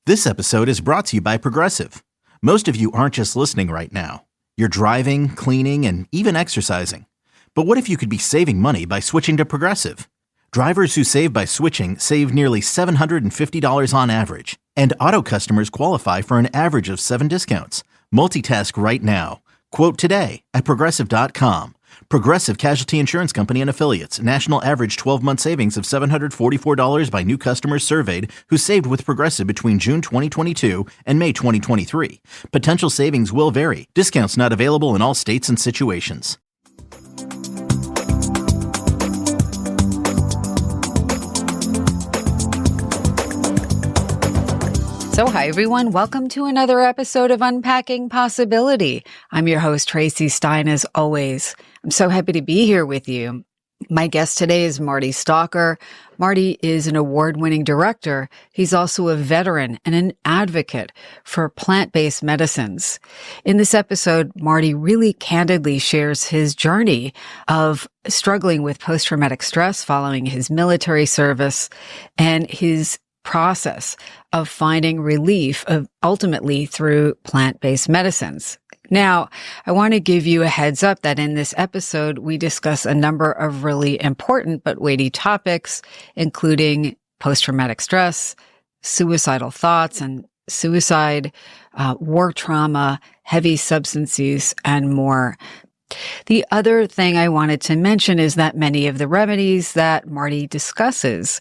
This episode is brought to you by Progressive. Most of you aren't just listening right now. You're driving, cleaning, and even exercising. But what if you could be saving money by switching to Progressive? Drivers who save by switching save nearly $750 on average. And auto customers qualify for an average of 7 discounts. Multitask right now. Quote today at Progressive.com. Progressive Casualty Insurance Company and Affiliates. National average 12-month savings of $744 by new customers surveyed who saved with Progressive between June 2022 and May 2023. Potential savings will vary. Discounts not available in all states and situations. So hi, everyone. Welcome to another episode of Unpacking Possibility. I'm your host, Tracy Stein, as always. I'm so happy to be here with you. My guest today is Marty Stalker. Marty is an award-winning director. He's also a veteran and an advocate for plant-based medicines. In this episode, Marty really candidly shares his journey of struggling with post-traumatic stress following his military service and his process of finding relief ultimately through plant-based medicines. Now, I want to give you a heads up that in this episode, we discuss a number of really important but weighty topics, including post-traumatic stress, suicidal thoughts and suicide, war trauma, heavy substance use, and more. The other thing I wanted to mention is that many of the remedies that Marty discusses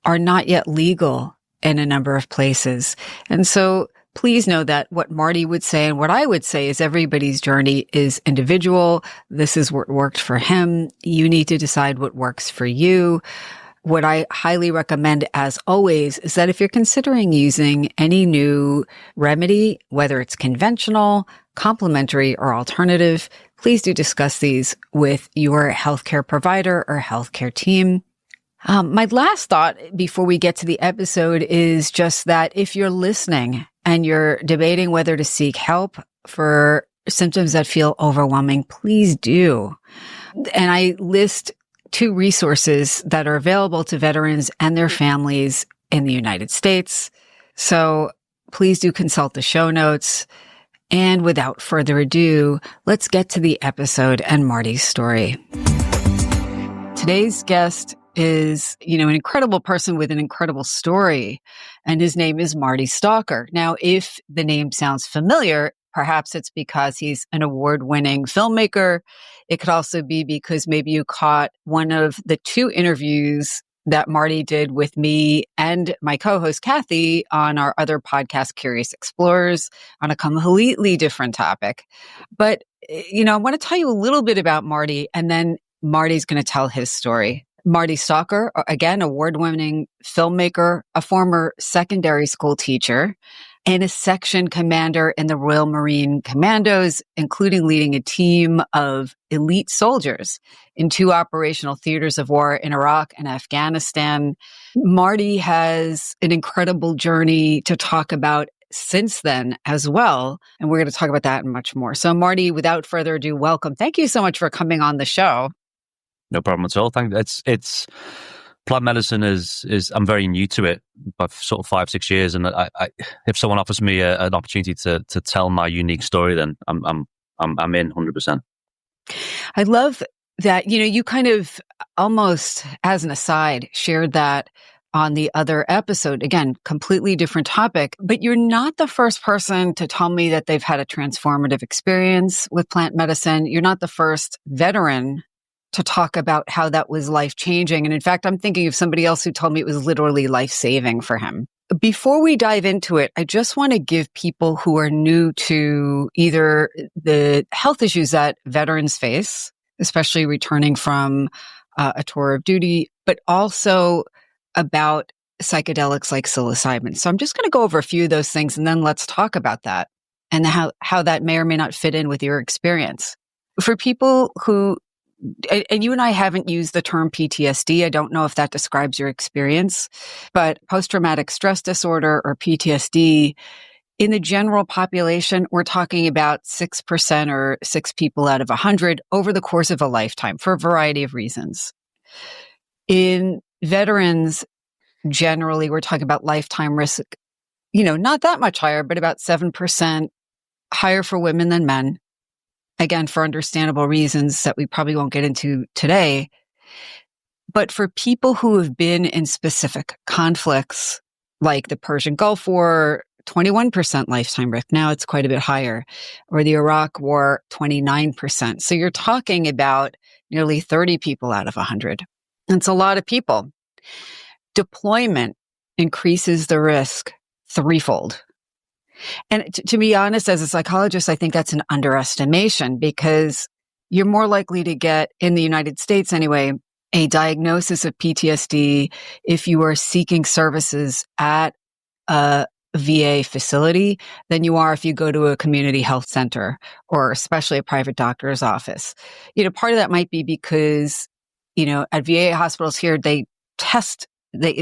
are not yet legal in a number of places. And so please know that what Marty would say and what I would say is everybody's journey is individual. This is what worked for him. You need to decide what works for you. What I highly recommend, as always, is that if you're considering using any new remedy, whether it's conventional, complementary, or alternative, please do discuss these with your healthcare provider or healthcare team. My last thought before we get to the episode is just that if you're listening and you're debating whether to seek help for symptoms that feel overwhelming, please do. And I list 2 resources that are available to veterans and their families in the United States. So please do consult the show notes. And without further ado, let's get to the episode and Marty's story. Today's guest is, an incredible person with an incredible story, and his name is Marty Stalker. Now, if the name sounds familiar, perhaps it's because he's an award-winning filmmaker. It could also be because maybe you caught one of the 2 interviews that Marty did with me and my co-host Kathy on our other podcast, Curious Explorers, on a completely different topic. But, I want to tell you a little bit about Marty, and then Marty's going to tell his story. Marty Stalker, again, award-winning filmmaker, a former secondary school teacher, and a section commander in the Royal Marine Commandos, including leading a team of elite soldiers in 2 operational theaters of war in Iraq and Afghanistan. Marty has an incredible journey to talk about since then as well, and we're going to talk about that and much more. So, Marty, without further ado, welcome. Thank you so much for coming on the show. No problem at all. It's plant medicine is I'm very new to it, but sort of 5-6 years. And I if someone offers me an opportunity to tell my unique story, then I'm in 100%. I love that. You kind of almost as an aside shared that on the other episode. Again, completely different topic, but you're not the first person to tell me that they've had a transformative experience with plant medicine. You're not the first veteran to talk about how that was life-changing. And in fact, I'm thinking of somebody else who told me it was literally life-saving for him. Before we dive into it, I just want to give people who are new to either the health issues that veterans face, especially returning from a tour of duty, but also about psychedelics like psilocybin. So I'm just going to go over a few of those things, and then let's talk about that and how that may or may not fit in with your experience. For people who and you and I haven't used the term PTSD. I don't know if that describes your experience, but post-traumatic stress disorder or PTSD, in the general population, we're talking about 6% or 6 people out of 100 over the course of a lifetime for a variety of reasons. In veterans, generally, we're talking about lifetime risk not that much higher, but about 7% higher for women than men. Again, for understandable reasons that we probably won't get into today. But for people who have been in specific conflicts, like the Persian Gulf War, 21% lifetime risk. Now it's quite a bit higher. Or the Iraq War, 29%. So you're talking about nearly 30 people out of 100. It's a lot of people. Deployment increases the risk threefold. And to be honest, as a psychologist, I think that's an underestimation because you're more likely to get, in the United States anyway, a diagnosis of PTSD if you are seeking services at a VA facility than you are if you go to a community health center or especially a private doctor's office. Part of that might be because, at VA hospitals here, they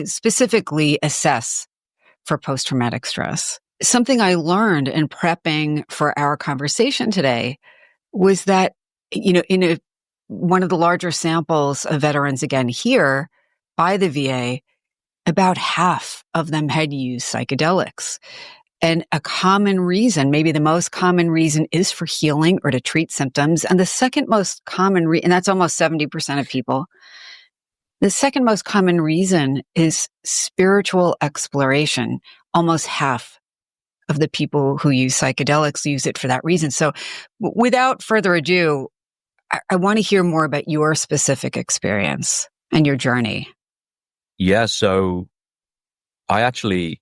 specifically assess for post-traumatic stress. Something I learned in prepping for our conversation today was that, in one of the larger samples of veterans again here by the VA, about half of them had used psychedelics. And a common reason, maybe the most common reason, is for healing or to treat symptoms. And the second most common and that's almost 70% of people. The second most common reason is spiritual exploration. Almost half of the people who use psychedelics use it for that reason. So without further ado, I want to hear more about your specific experience and your journey. Yeah, so PTSD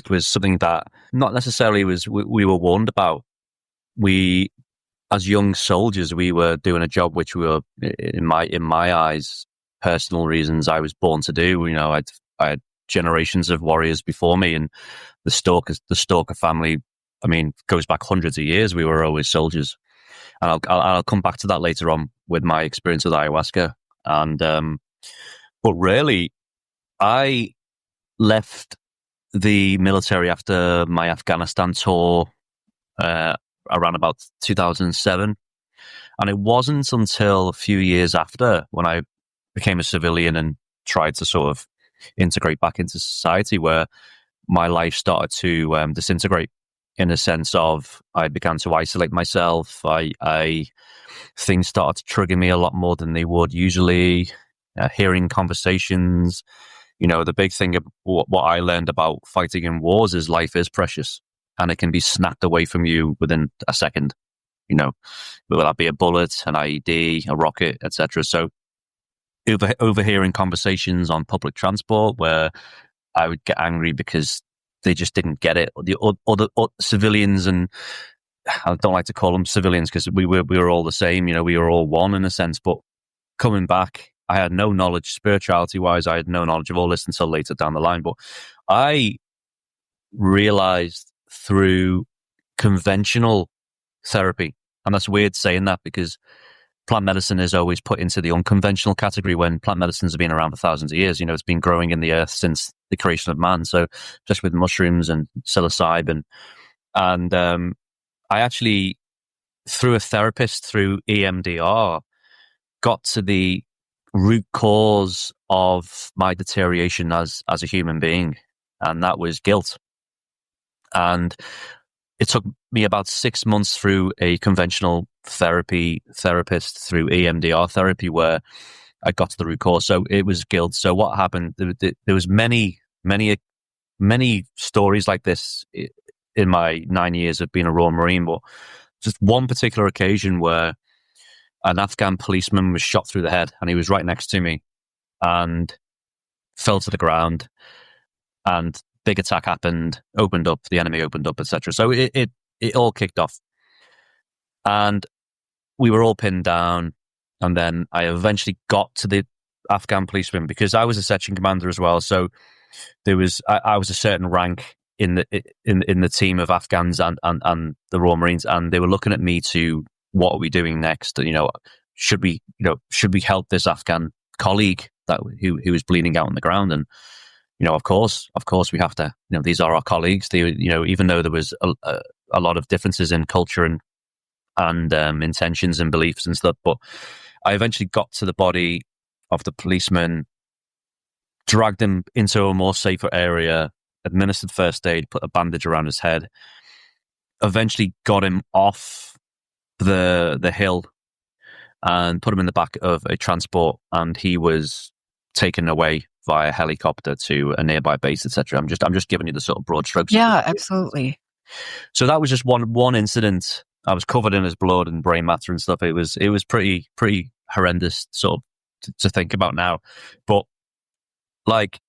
was something that not necessarily we were warned about. We, as young soldiers, we were doing a job which we were, in my eyes, personal reasons, I was born to do. I had generations of warriors before me, and the Stalker family, goes back hundreds of years. We were always soldiers, and I'll come back to that later on with my experience with ayahuasca. And but really, I left the military after my Afghanistan tour around about 2007, and it wasn't until a few years after, when I became a civilian and tried to sort of integrate back into society, where my life started to disintegrate, in a sense of I began to isolate myself. Things started to trigger me a lot more than they would usually. Hearing conversations, the big thing of what I learned about fighting in wars is life is precious, and it can be snapped away from you within a second. Whether that be a bullet, an IED, a rocket, etc. So overhearing conversations on public transport where I would get angry because they just didn't get it. The other civilians, and I don't like to call them civilians because we were all the same. We were all one in a sense. But coming back, I had no knowledge spirituality-wise. I had no knowledge of all this until later down the line. But I realized through conventional therapy, and that's weird saying that because plant medicine is always put into the unconventional category when plant medicines have been around for thousands of years. It's been growing in the earth since the creation of man. So just with mushrooms and psilocybin. And I actually, through a therapist, through EMDR, got to the root cause of my deterioration as a human being. And that was guilt. And it took me about 6 months through a conventional therapist through EMDR therapy where I got to the root cause. So it was guilt. So what happened? There was many stories like this in my 9 years of being a Royal Marine, but just one particular occasion where an Afghan policeman was shot through the head, and he was right next to me and fell to the ground, and big attack happened, the enemy opened up, etc. So it all kicked off. And we were all pinned down. And then I eventually got to the Afghan policeman because I was a section commander as well. So there was, I was a certain rank in the team of Afghans and the Royal Marines. And they were looking at me to, what are we doing next? Should we help this Afghan colleague who was bleeding out on the ground? And, of course we have to, these are our colleagues. They, even though there was a lot of differences in culture and intentions and beliefs and stuff, but I eventually got to the body of the policeman, dragged him into a more safer area, administered first aid, put a bandage around his head, eventually got him off the hill and put him in the back of a transport, and he was taken away via helicopter to a nearby base, etc. I'm just giving you the sort of broad strokes. Yeah, absolutely. So that was just one incident. I was covered in his blood and brain matter and stuff. It was pretty horrendous sort of to think about now. But like,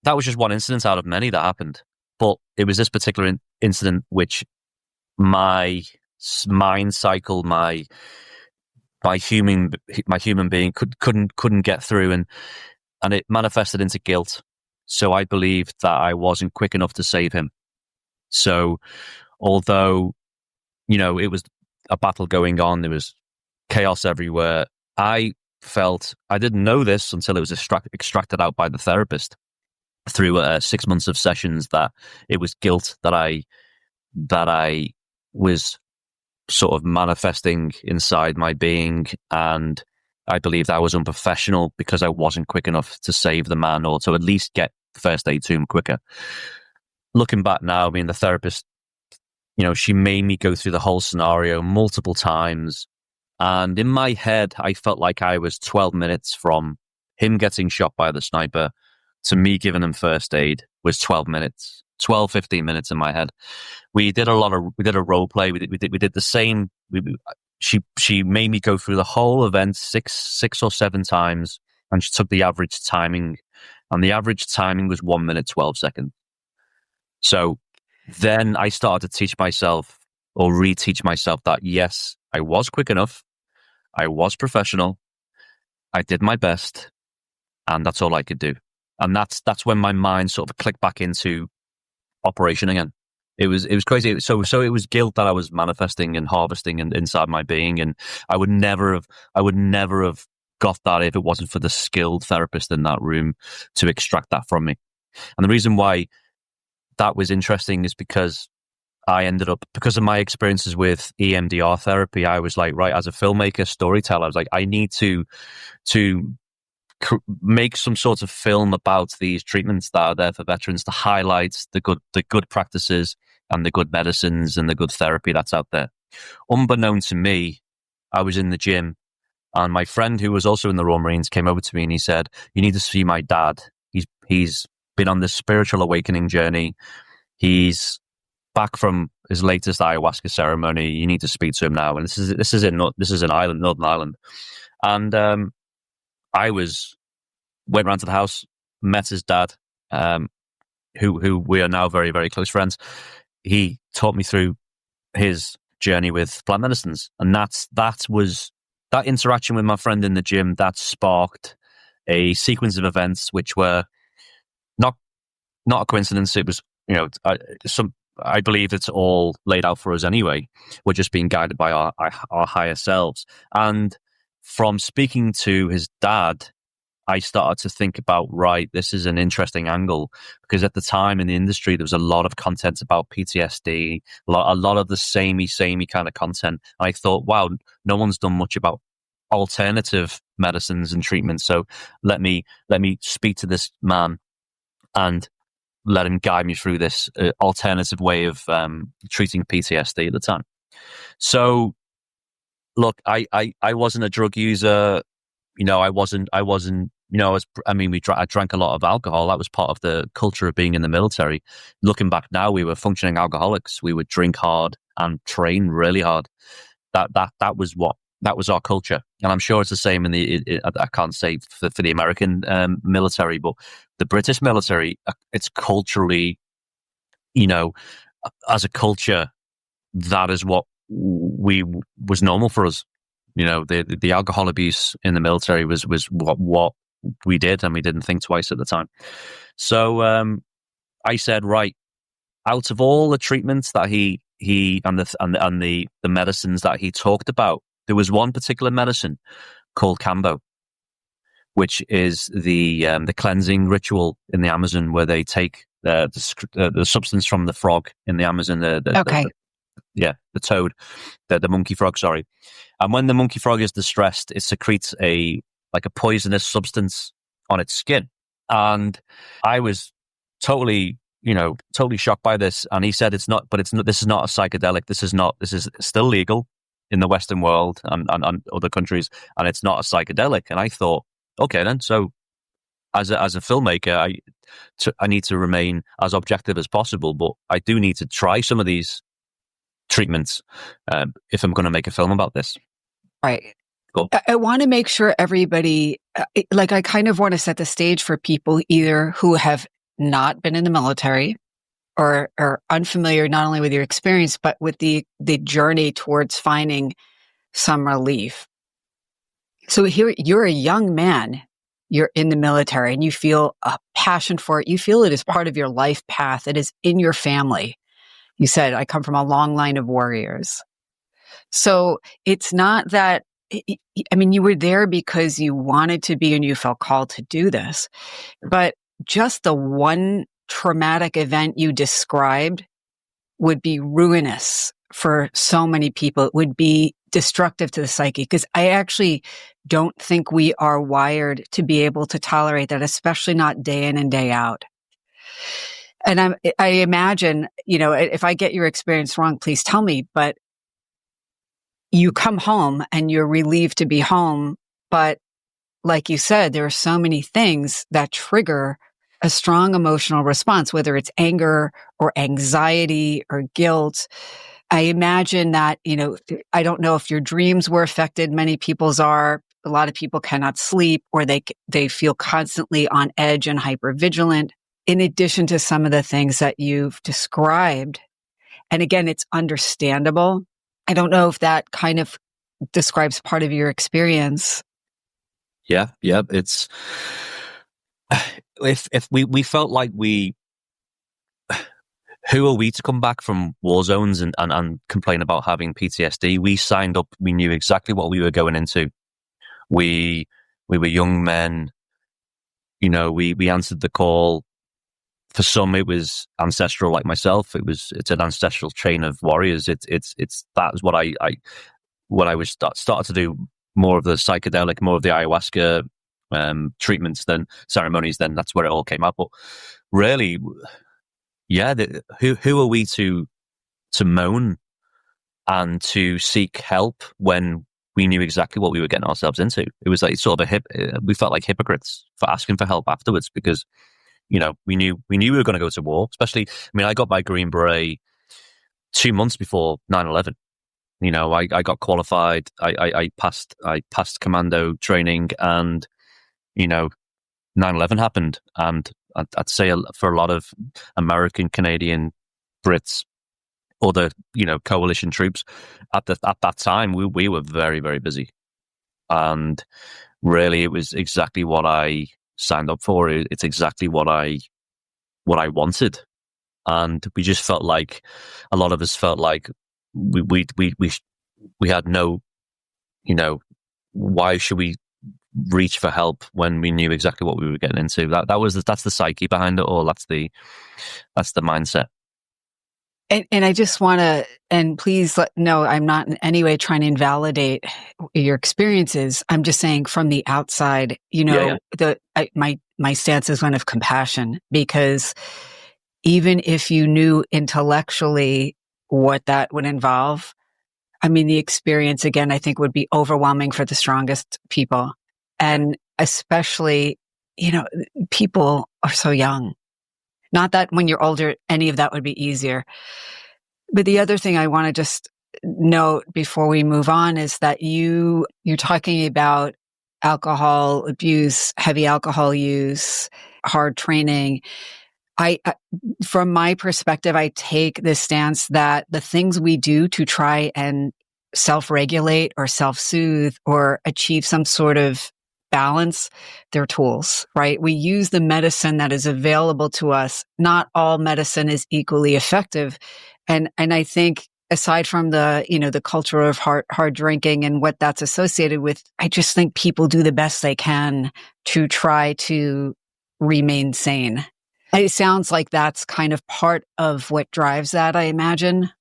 that was just one incident out of many that happened. But it was this particular incident which my mind cycle, my human being couldn't get through, and it manifested into guilt. So I believed that I wasn't quick enough to save him. So although, it was a battle going on, there was chaos everywhere, I felt, I didn't know this until it was extracted out by the therapist through 6 months of sessions, that it was guilt that I was sort of manifesting inside my being, and I believed I was unprofessional because I wasn't quick enough to save the man, or to at least get first aid to him quicker. Looking back now, I mean, the therapist, she made me go through the whole scenario multiple times, and in my head, I felt like I was 12 minutes from him getting shot by the sniper to me giving him first aid was 12 minutes. 15 minutes in my head. We did a role play. We did the same. She made me go through the whole event six or seven times, and she took the average timing, and the average timing was 1 minute 12 seconds. So then I started to teach myself, or reteach myself, that yes, I was quick enough, I was professional, I did my best, and that's all I could do. And that's when my mind sort of clicked back into operation again. It was crazy. So it was guilt that I was manifesting and harvesting inside my being, and I would never have got that if it wasn't for the skilled therapist in that room to extract that from me. And the reason why that was interesting is because I ended up, because of my experiences with EMDR therapy, I was like, right, as a filmmaker, storyteller, I was like, I need to make some sort of film about these treatments that are there for veterans, to highlight the good practices and the good medicines and the good therapy that's out there. Unbeknown to me, I was in the gym, and my friend, who was also in the Royal Marines, came over to me and he said, "You need to see my dad. He's been on this spiritual awakening journey. He's back from his latest ayahuasca ceremony. You need to speak to him now." And this is in Northern Ireland, and I went round to the house, met his dad, who we are now very, very close friends. He taught me through his journey with plant medicines, and that interaction with my friend in the gym that sparked a sequence of events which were not a coincidence. It was, I believe it's all laid out for us anyway. We're just being guided by our higher selves. And from speaking to his dad, I started to think about, right, this is an interesting angle, because at the time in the industry, there was a lot of content about PTSD, a lot of the samey kind of content. And I thought, wow, no one's done much about alternative medicines and treatments. So let me speak to this man and let him guide me through this alternative way of treating PTSD at the time. So look, I wasn't a drug user. I wasn't. I drank a lot of alcohol. That was part of the culture of being in the military. Looking back now, we were functioning alcoholics. We would drink hard and train really hard. That was our culture, and I'm sure it's the same in I can't say for the American military, but the British military, it's culturally, as a culture, that is what was normal for us. The alcohol abuse in the military was what we did, and we didn't think twice at the time. So I said, right, out of all the treatments that he and the medicines that he talked about, there was one particular medicine called Cambo, which is the cleansing ritual in the Amazon, where they take the substance from the frog in the Amazon, the toad, the monkey frog, sorry. And when the monkey frog is distressed, it secretes a poisonous substance on its skin. And I was totally, totally shocked by this. And he said, this is not a psychedelic. This is still legal in the Western world and other countries. And it's not a psychedelic. And I thought, okay, then. So as a filmmaker, I need to remain as objective as possible, but I do need to try some of these treatments if I'm going to make a film about this. Right. Cool. I want to make sure everybody, I kind of want to set the stage for people either who have not been in the military or are unfamiliar not only with your experience, but with the journey towards finding some relief. So here, you're a young man, you're in the military, and you feel a passion for it. You feel it is part of your life path. It is in your family. You said, I come from a long line of warriors. So it's not that, you were there because you wanted to be and you felt called to do this. But just the one traumatic event you described would be ruinous for so many people. It would be destructive to the psyche, because I actually don't think we are wired to be able to tolerate that, especially not day in and day out. And I imagine, if I get your experience wrong, please tell me, but you come home and you're relieved to be home. But like you said, there are so many things that trigger a strong emotional response, whether it's anger or anxiety or guilt. I imagine that, I don't know if your dreams were affected. Many people's are. A lot of people cannot sleep, or they feel constantly on edge and hypervigilant, in addition to some of the things that you've described. And again, it's understandable. I don't know if that kind of describes part of your experience. Yeah. It's if we felt like who are we to come back from war zones and complain about having PTSD? We signed up. We knew exactly what we were going into. We were young men. We answered the call. For some, it was ancestral, like myself. It's an ancestral chain of warriors. That is what I was started to do, more of the psychedelic, more of the ayahuasca treatments than ceremonies. Then that's where it all came up. But really, yeah, who are we to moan and to seek help when we knew exactly what we were getting ourselves into? It was like sort of we felt like hypocrites for asking for help afterwards, because we knew we were going to go to war. Especially, I got my Green Beret 2 months before 9/11. I got qualified. I passed commando training, and 9/11 happened. And I'd say for a lot of American, Canadian, Brits, other coalition troops at that time, we were very, very busy. And really, it was exactly what I signed up for. It's exactly what I wanted. And we just felt like, a lot of us felt like we had no, why should we reach for help when we knew exactly what we were getting into? That's the psyche behind it all. That's the mindset. And I just want to, and please no, I'm not in any way trying to invalidate your experiences. I'm just saying, from the outside, my stance is one of compassion, because even if you knew intellectually what that would involve, the experience, again, I think would be overwhelming for the strongest people. And especially, people are so young. Not that when you're older, any of that would be easier. But the other thing I want to just note before we move on is that you're talking about alcohol abuse, heavy alcohol use, hard training. From my perspective, I take this stance that the things we do to try and self-regulate or self-soothe or achieve some sort of balance, they're tools, right? We use the medicine that is available to us. Not all medicine is equally effective. And I think, aside from the culture of hard drinking and what that's associated with, I just think people do the best they can to try to remain sane. It sounds like that's kind of part of what drives that, I imagine.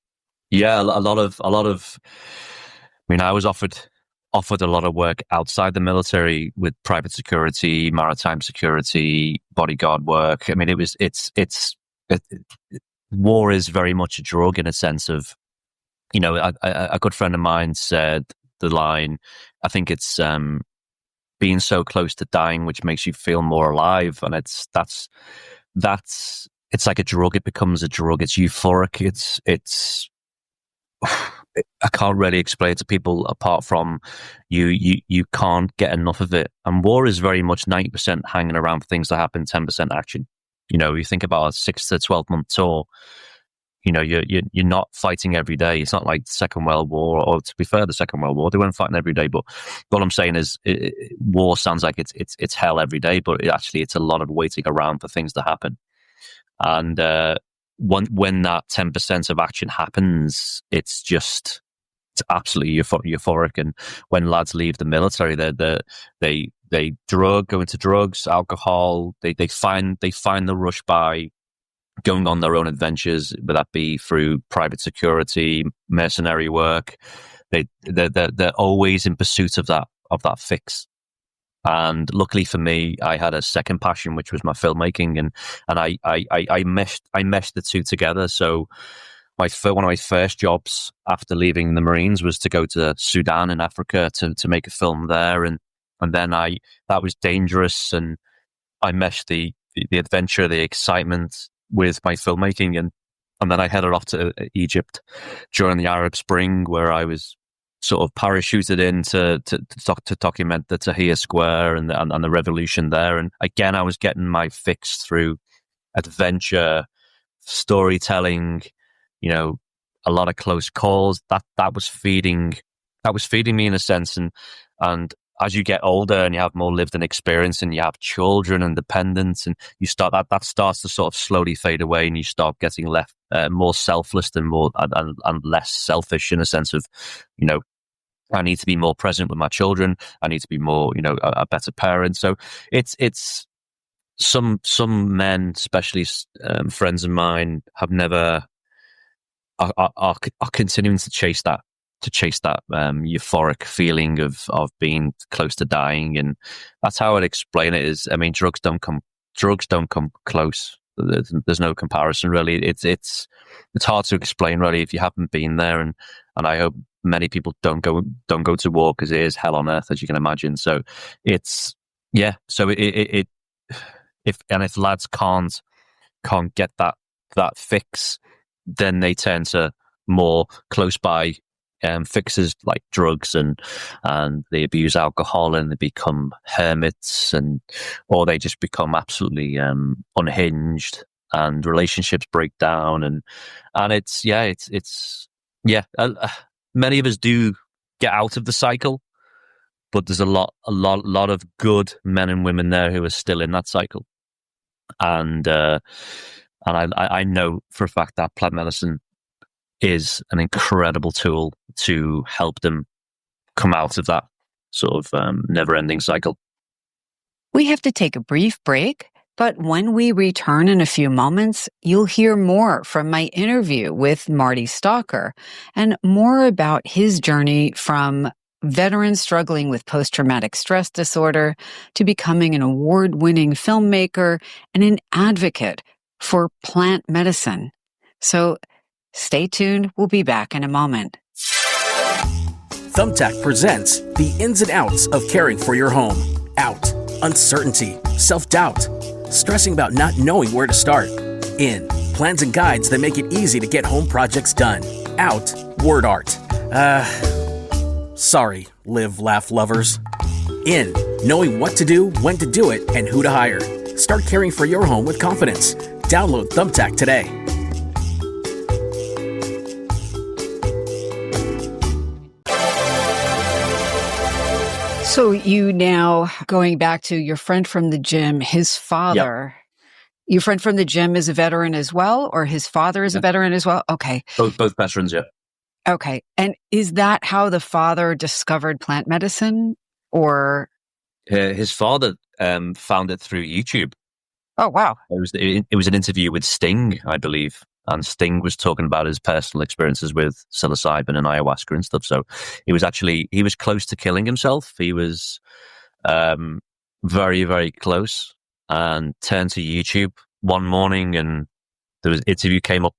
Yeah, a lot of. I was offered offered a lot of work outside the military with private security, maritime security, bodyguard work. I mean, war is very much a drug in a sense of, a good friend of mine said the line, I think it's being so close to dying, which makes you feel more alive. And it's like a drug. It becomes a drug. It's euphoric. It's I can't really explain it to people apart from you can't get enough of it. And war is very much 90% hanging around for things to happen, 10% action. You think about a 6 to 12 month tour, you're not fighting every day. It's not like the Second World War, or to be fair, the Second World War, they weren't fighting every day. But what I'm saying is war sounds like it's hell every day, but it's a lot of waiting around for things to happen. And when that 10% of action happens, it's absolutely euphoric. And when lads leave the military, they go into drugs, alcohol. They find the rush by going on their own adventures, whether that be through private security, mercenary work. They're always in pursuit of that fix. And luckily for me, I had a second passion, which was my filmmaking, and I meshed the two together. So one of my first jobs after leaving the Marines was to go to Sudan in Africa to make a film there, and then that was dangerous, and I meshed the adventure, the excitement with my filmmaking, and then I headed off to Egypt during the Arab Spring, where I was sort of parachuted in to document the Tahrir Square and the revolution there. And again, I was getting my fix through adventure, storytelling, a lot of close calls. That was feeding me in a sense. And as you get older and you have more lived in experience and you have children and dependents, and you start that starts to sort of slowly fade away, and you start getting left more selfless and more and less selfish in a sense of, I need to be more present with my children. I need to be more, a better parent. So it's some men, especially friends of mine, have never are continuing to chase that euphoric feeling of being close to dying. And that's how I'd explain it. Is, I mean, drugs don't come close. There's no comparison really. It's hard to explain really if you haven't been there, and I hope many people don't go to war, because it is hell on earth, as you can imagine. So it's so if lads can't get that fix, then they turn to more close by fixes like drugs, and they abuse alcohol, and they become hermits, or they just become absolutely unhinged, and relationships break down, and many of us do get out of the cycle, but there's a lot of good men and women there who are still in that cycle, and I know for a fact that plant medicine is an incredible tool to help them come out of that sort of never-ending cycle. We have to take a brief break, but when we return in a few moments, you'll hear more from my interview with Marty Stalker, and more about his journey from veteran struggling with post-traumatic stress disorder to becoming an award-winning filmmaker and an advocate for plant medicine. So stay tuned. We'll be back in a moment. Thumbtack presents the ins and outs of caring for your home. Out, uncertainty, self-doubt, stressing about not knowing where to start. In, plans and guides that make it easy to get home projects done. Out, word art. Sorry, live, laugh lovers. In, knowing what to do, when to do it, and who to hire. Start caring for your home with confidence. Download Thumbtack today. So you now, going back to your friend from the gym, his father, your friend from the gym is a veteran as well, or his father is a veteran as well? Okay. Both veterans, yeah. Okay. And is that how the father discovered plant medicine, or? His father found it through YouTube. Oh, wow. It was an interview with Sting, I believe. And Sting was talking about his personal experiences with psilocybin and ayahuasca and stuff. So he was close to killing himself. He was very, very close, and turned to YouTube one morning, and there was an interview came up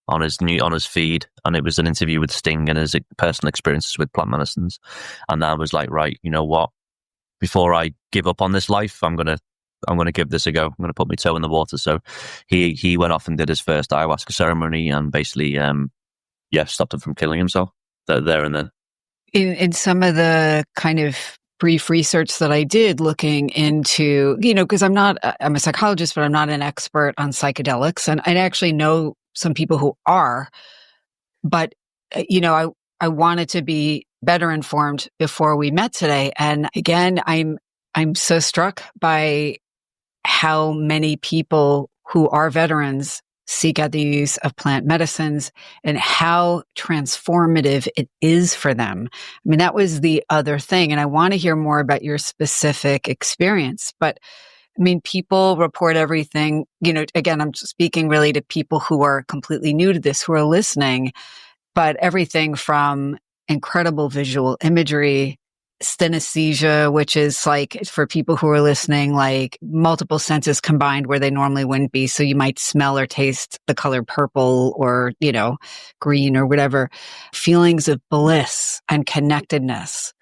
on his feed, and it was an interview with Sting and his personal experiences with plant medicines. And I was like, right, you know what? Before I give up on this life, I'm gonna give this a go. I'm gonna put my toe in the water. So he went off and did his first ayahuasca ceremony, and basically, stopped him from killing himself there and then. In some of the kind of brief research that I did looking into, because I'm a psychologist, but I'm not an expert on psychedelics. And I actually know some people who are, but, I wanted to be better informed before we met today. And again, I'm so struck by how many people who are veterans seek out the use of plant medicines and how transformative it is for them. I mean, that was the other thing. And I want to hear more about your specific experience. But I mean, people report everything, again, I'm speaking really to people who are completely new to this, who are listening, but everything from incredible visual imagery, synesthesia, which is like, for people who are listening, like multiple senses combined where they normally wouldn't be. So you might smell or taste the color purple or, green or whatever. Feelings of bliss and connectedness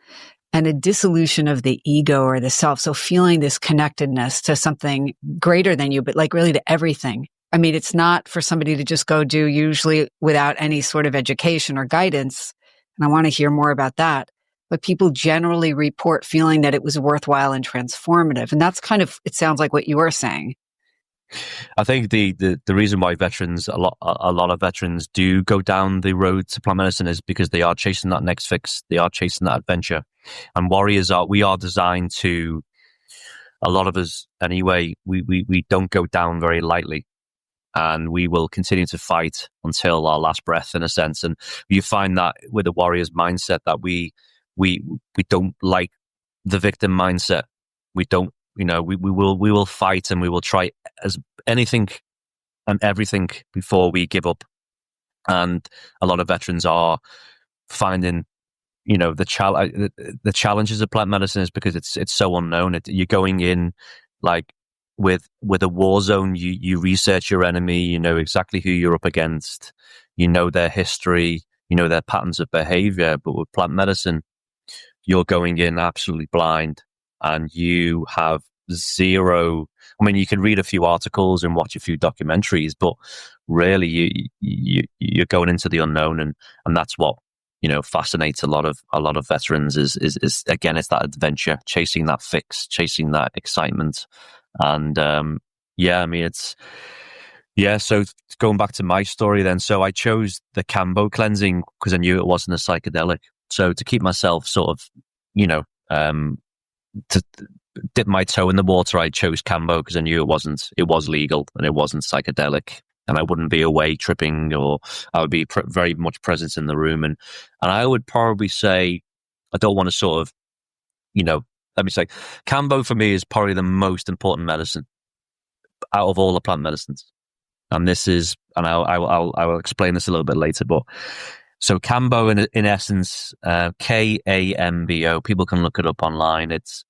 and a dissolution of the ego or the self. So feeling this connectedness to something greater than you, but like really to everything. I mean, it's not for somebody to just go do, usually without any sort of education or guidance. And I want to hear more about that. But people generally report feeling that it was worthwhile and transformative. And that's kind of, it sounds like what you were saying. I think the reason why a lot of veterans do go down the road to plant medicine is because they are chasing that next fix. They are chasing that adventure. And we are designed to, a lot of us anyway, we don't go down very lightly. And we will continue to fight until our last breath, in a sense. And you find that with a warrior's mindset, that we don't like the victim mindset. We don't, we will fight, and we will try as anything and everything before we give up. And a lot of veterans are finding, the challenges of plant medicine is because it's so unknown. You're going in like with a war zone. You research your enemy. You know exactly who you're up against. You know their history. You know their patterns of behavior. But with plant medicine, you're going in absolutely blind, and you have zero. I mean, you can read a few articles and watch a few documentaries, but really, you're going into the unknown, and that's what fascinates a lot of veterans. Is again, it's that adventure, chasing that fix, chasing that excitement, and So going back to my story, then, so I chose the Kambo cleansing because I knew it wasn't a psychedelic. So to keep myself sort of, to dip my toe in the water, I chose Kambo because I knew it was legal and it wasn't psychedelic, and I wouldn't be away tripping, or I would be very much present in the room. And I would probably say, I don't want to sort of, let me say, Kambo for me is probably the most important medicine out of all the plant medicines. And this is, and I will explain this a little bit later, but so Kambo in essence, Kambo, people can look it up online. It's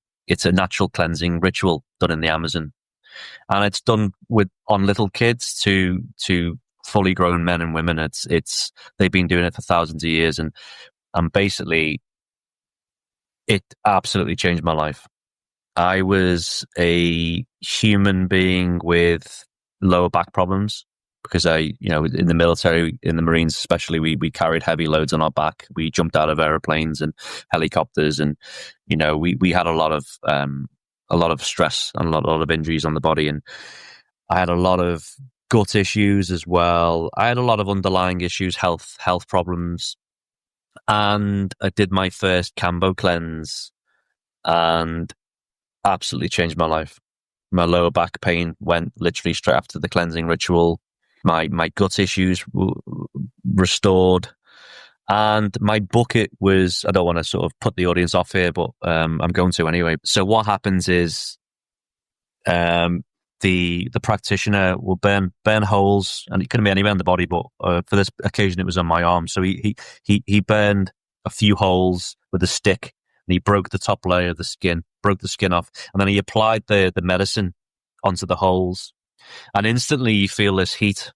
a natural cleansing ritual done in the Amazon, and it's done on little kids to fully grown men and women. They've been doing it for thousands of years, and basically it absolutely changed my life. I was a human being with lower back problems because in the military, in the Marines especially, we carried heavy loads on our back. We jumped out of airplanes and helicopters, and we had a lot of stress and a lot of injuries on the body. And I had a lot of gut issues as well. I had a lot of underlying issues, health problems. And I did my first Kambo cleanse, and absolutely changed my life. My lower back pain went literally straight after the cleansing ritual. My gut issues restored, and my bucket was, I don't want to sort of put the audience off here, but I'm going to anyway. So what happens is, the practitioner will burn holes, and it couldn't be anywhere in the body, but for this occasion it was on my arm. So he burned a few holes with a stick, and he broke the top layer of the skin, broke the skin off, and then he applied the medicine onto the holes, and instantly you feel this heat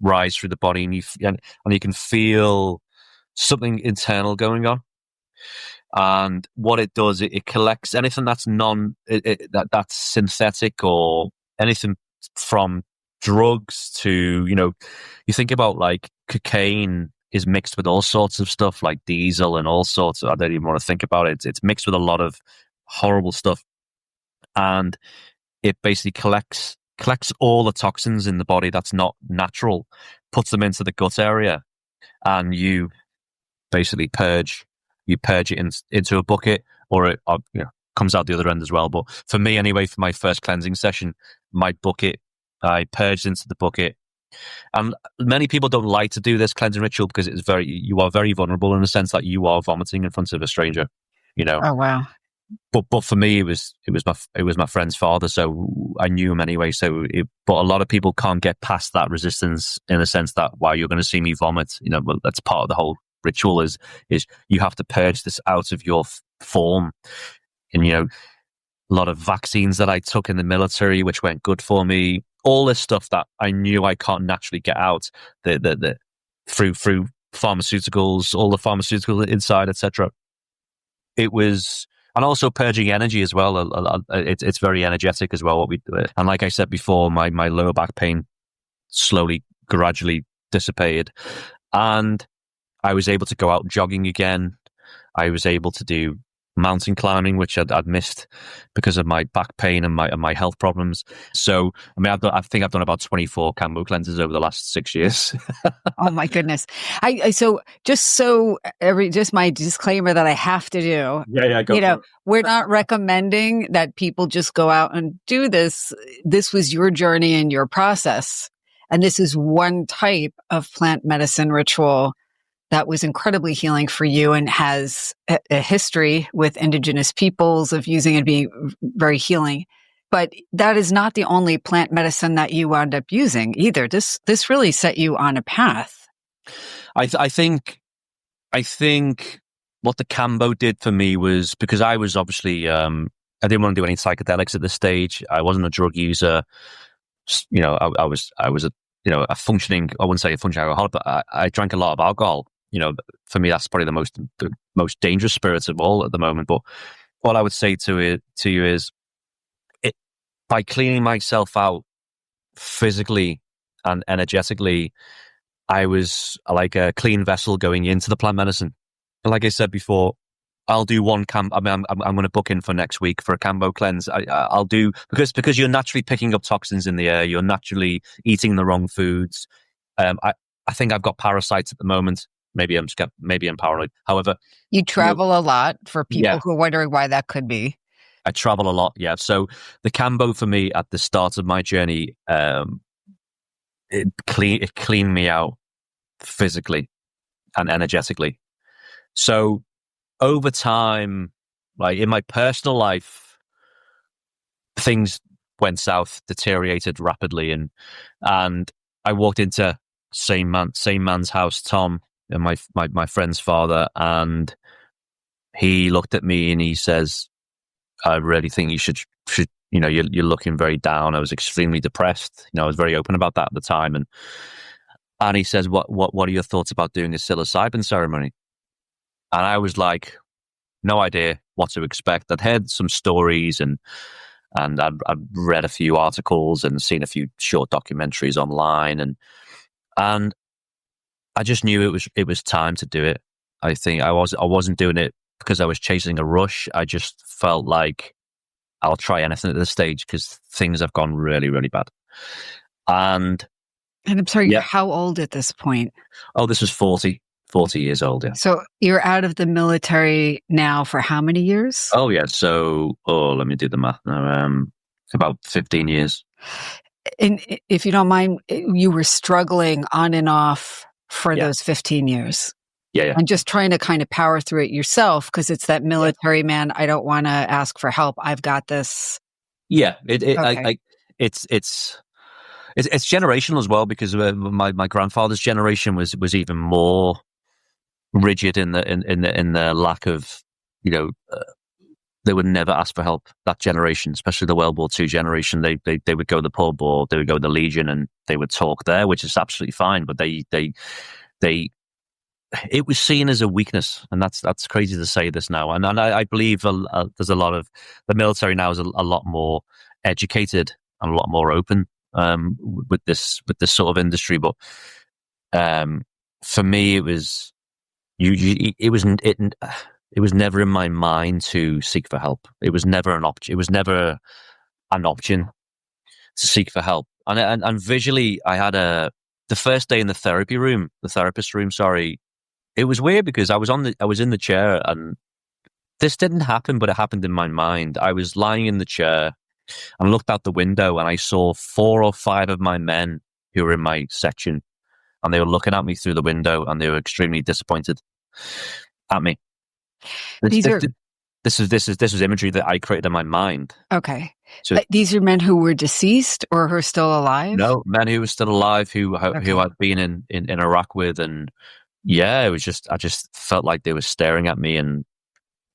rise through the body, and you can feel something internal going on. And what it does, it collects anything that's that's synthetic, or anything from drugs to, you think about like cocaine is mixed with all sorts of stuff like diesel and all sorts of, I don't even want to think about it. It's mixed with a lot of horrible stuff. And it basically collects all the toxins in the body that's not natural, puts them into the gut area, and you basically purge it into a bucket, or it comes out the other end as well. But for me anyway, for my first cleansing session, my bucket, I purged into the bucket. And many people don't like to do this cleansing ritual because you are very vulnerable in the sense that you are vomiting in front of a stranger, Oh, wow. But for me, it was my friend's father, so I knew him anyway. But a lot of people can't get past that resistance in the sense that, wow, you're going to see me vomit. Well, that's part of the whole ritual is you have to purge this out of your form. And a lot of vaccines that I took in the military, which weren't good for me, all this stuff that I knew I can't naturally get out the through pharmaceuticals, all the pharmaceutical inside, etc. It was, and also purging energy as well. It's very energetic as well what we do. And like I said before, my lower back pain gradually dissipated, and I was able to go out jogging again. I was able to do mountain climbing, which I'd missed because of my back pain and my health problems. So, I think I've done about 24 Cambo cleanses over the last 6 years. Oh my goodness! Just my disclaimer that I have to do. Yeah, go for it. We're not recommending that people just go out and do this. This was your journey and your process, and this is one type of plant medicine ritual that was incredibly healing for you and has a history with indigenous peoples of using it being very healing. But that is not the only plant medicine that you wound up using either. This really set you on a path. I think what the Cambo did for me was, because I was obviously, I didn't want to do any psychedelics at this stage. I wasn't a drug user. I was a functioning, I wouldn't say a functioning alcoholic, but I drank a lot of alcohol. For me, that's probably the most dangerous spirits of all at the moment. But what I would say to you is, by cleaning myself out physically and energetically, I was like a clean vessel going into the plant medicine. And like I said before, I'll do one camp. I'm going to book in for next week for a Cambo cleanse. I'll do, because you're naturally picking up toxins in the air. You're naturally eating the wrong foods. I think I've got parasites at the moment. Maybe I'm paranoid. However, you travel a lot, for people who are wondering why that could be. I travel a lot, yeah. So the Cambo for me at the start of my journey, it cleaned me out physically and energetically. So over time, like in my personal life, things went south, deteriorated rapidly, and I walked into same man's house, Tom, and my friend's father, and he looked at me and he says, I really think you should you're looking very down. I was extremely depressed. I was very open about that at the time, and he says, what are your thoughts about doing a psilocybin ceremony? And I was like, no idea what to expect. I'd heard some stories and I'd read a few articles and seen a few short documentaries online, and I just knew it was time to do it. I think I wasn't doing it because I was chasing a rush. I just felt like I'll try anything at this stage because things have gone really, really bad. And I'm sorry, you're how old at this point? Oh, this was 40 years old, yeah. So you're out of the military now for how many years? Oh, yeah. So, let me do the math now. About 15 years. And if you don't mind, you were struggling on and off for those 15 years. Yeah. And just trying to kind of power through it yourself, because it's that military man, I don't want to ask for help. I've got this. Yeah. it's generational as well, because my grandfather's generation was even more rigid in the lack of, they would never ask for help. That generation, especially the World War II generation, they would go to the pub or they would go to the Legion and they would talk there, which is absolutely fine. But it was seen as a weakness, and that's crazy to say this now. And I believe there's a lot of the military now is a lot more educated and a lot more open with this sort of industry. But for me, it was it was never in my mind to seek for help. It was never an option. It was never an option to seek for help. And visually, I had the first day in the therapist room. Sorry, it was weird because I was in the chair, and this didn't happen, but it happened in my mind. I was lying in the chair and looked out the window, and I saw 4 or 5 of my men who were in my section, and they were looking at me through the window, and they were extremely disappointed at me. This is imagery that I created in my mind. Okay. So these are men who were deceased or who are still alive? No, men who were still alive, who I'd been in Iraq with, and yeah, it was just, I just felt like they were staring at me and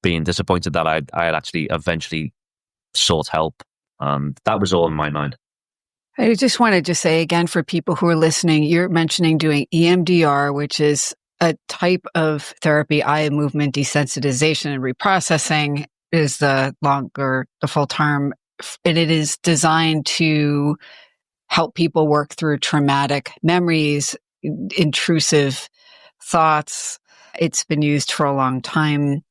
being disappointed that I had actually eventually sought help. That was all in my mind. I just wanted to say again, for people who are listening, you're mentioning doing EMDR, which is a type of therapy, eye movement desensitization and reprocessing is the full term. And it is designed to help people work through traumatic memories, intrusive thoughts. It's been used for a long time.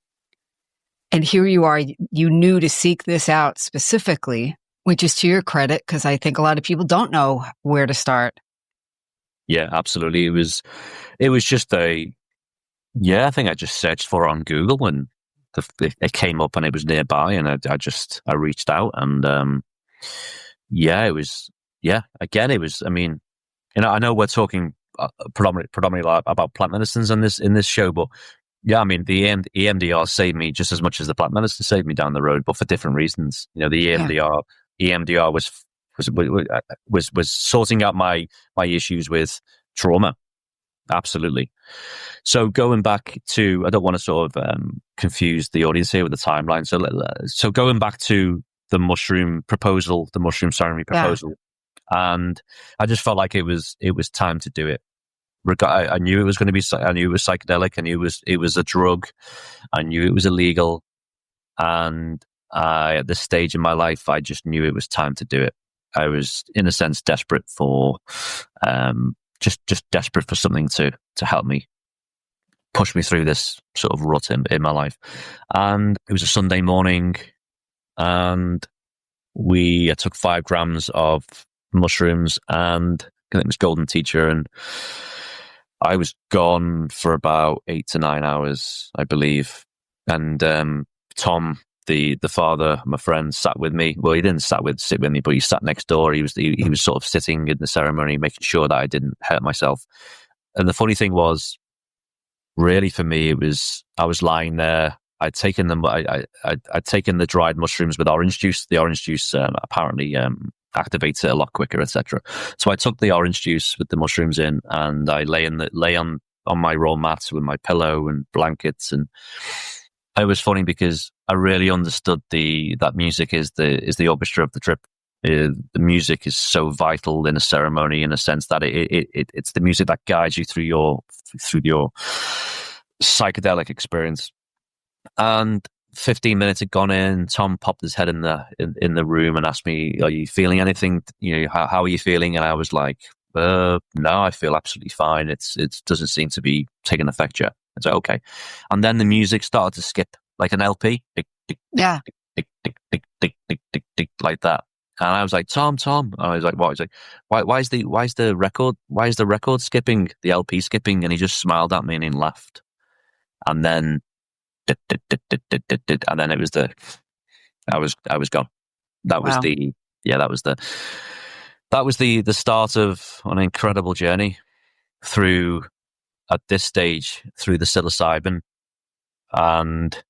And here you are, you knew to seek this out specifically, which is to your credit, because I think a lot of people don't know where to start. Yeah, absolutely. It was just I think I just searched for it on Google, and it came up and it was nearby, and I reached out, and again, it was, I mean, I know we're talking predominantly about plant medicines in this show, but yeah, I mean, the EMDR saved me just as much as the plant medicine saved me down the road, but for different reasons. The EMDR was sorting out my issues with trauma. Absolutely. So going back to, I don't want to sort of confuse the audience here with the timeline. So going back to the mushroom ceremony proposal, and I just felt like it was time to do it. I knew it was going to be. I knew it was psychedelic. I knew it was a drug. I knew it was illegal, and at this stage in my life, I just knew it was time to do it. I was, in a sense, desperate for, just desperate for something to help me, push me through this sort of rut in my life. And it was a Sunday morning, and I took 5 grams of mushrooms, and I think it was Golden Teacher, and I was gone for about 8 to 9 hours, I believe. And Tom, the father, my friend, sat with me. Well, he didn't sit with me, but he sat next door. He was sort of sitting in the ceremony, making sure that I didn't hurt myself. And the funny thing was, really for me, I was lying there. I'd taken them. I'd taken the dried mushrooms with orange juice. The orange juice apparently activates it a lot quicker, etc. So I took the orange juice with the mushrooms in, and I lay on my raw mats with my pillow and blankets. And it was funny because I really understood that music is the orchestra of the trip. The music is so vital in a ceremony, in a sense that it's the music that guides you through your psychedelic experience. And 15 minutes had gone in. Tom popped his head in the room and asked me, "Are you feeling anything? How are you feeling?" And I was like, "No, I feel absolutely fine. It doesn't seem to be taking effect yet." I said, "Okay." And then the music started to skip like an LP, tick, tick, yeah, tick, tick, tick, tick, tick, tick, tick, like that. And I was like, Tom. And I was like, what? He's like, why is the record skipping, the LP skipping? And he just smiled at me and he laughed. And then, and then it was I was gone. That was the start of an incredible journey through, at this stage, through the psilocybin. And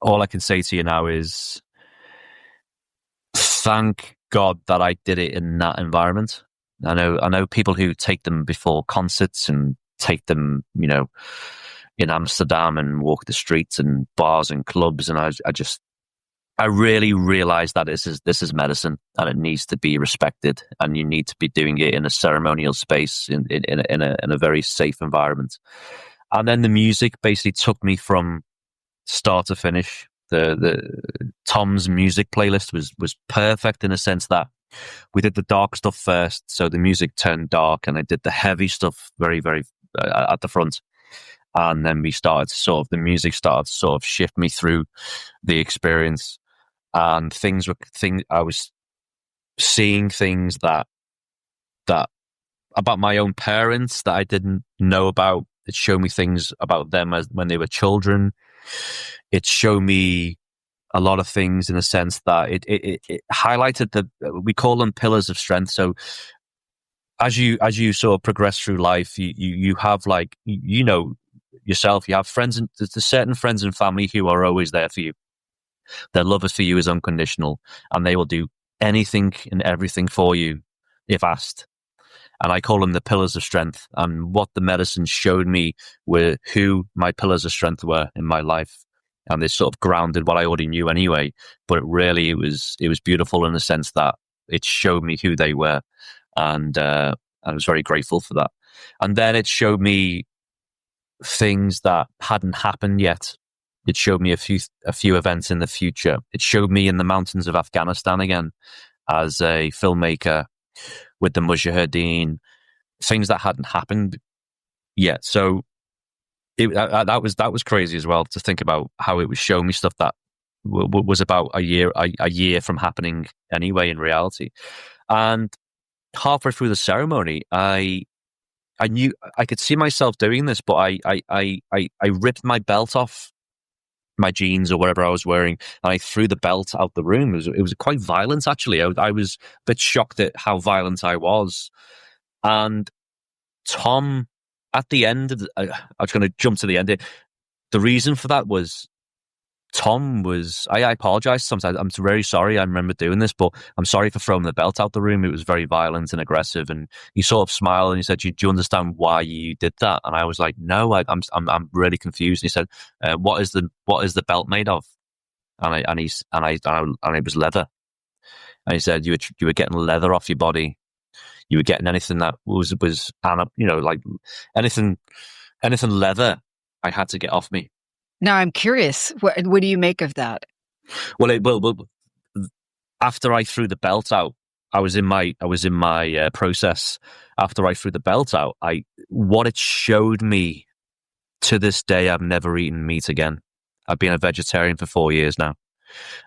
all I can say to you now is, thank God that I did it in that environment. I know people who take them before concerts and take them, in Amsterdam and walk the streets and bars and clubs. And I really realized that this is medicine and it needs to be respected, and you need to be doing it in a ceremonial space in a very safe environment. And then the music basically took me from start to finish. The Tom's music playlist was perfect in a sense that we did the dark stuff first, so the music turned dark, and I did the heavy stuff very, very at the front. And then the music started to sort of shift me through the experience, and I was seeing things that about my own parents that I didn't know about. It showed me things about them when they were children. It showed me a lot of things in a sense that it highlighted we call them pillars of strength. So as you sort of progress through life, you have yourself, you have friends, and there's certain friends and family who are always there for you. Their love for you is unconditional, and they will do anything and everything for you if asked. And I call them the pillars of strength. And what the medicine showed me were who my pillars of strength were in my life. And they sort of grounded what I already knew anyway. But it was beautiful in the sense that it showed me who they were. And I was very grateful for that. And then it showed me things that hadn't happened yet. It showed me a few events in the future. It showed me in the mountains of Afghanistan again as a filmmaker with the Mujahideen, things that hadn't happened yet. So that was crazy as well, to think about how it was showing me stuff that was about a year from happening anyway in reality. And halfway through the ceremony, I knew I could see myself doing this, but I ripped my belt off my jeans or whatever I was wearing, and I threw the belt out the room. It was quite violent, actually. I was a bit shocked at how violent I was. And Tom, at the end of I was going to jump to the end. The reason for that was Tom was, I apologize sometimes. I'm very sorry. I remember doing this, but I'm sorry for throwing the belt out the room. It was very violent and aggressive. And he sort of smiled and he said, do you understand why you did that? And I was like, no, I'm really confused. And he said, what is the belt made of? And it was leather. And he said, you were getting leather off your body. You were getting anything that was like anything leather, I had to get off me. Now I'm curious. What do you make of that? Well, after I threw the belt out, I was in my process. After I threw the belt out, what it showed me, to this day, I've never eaten meat again. I've been a vegetarian for 4 years now,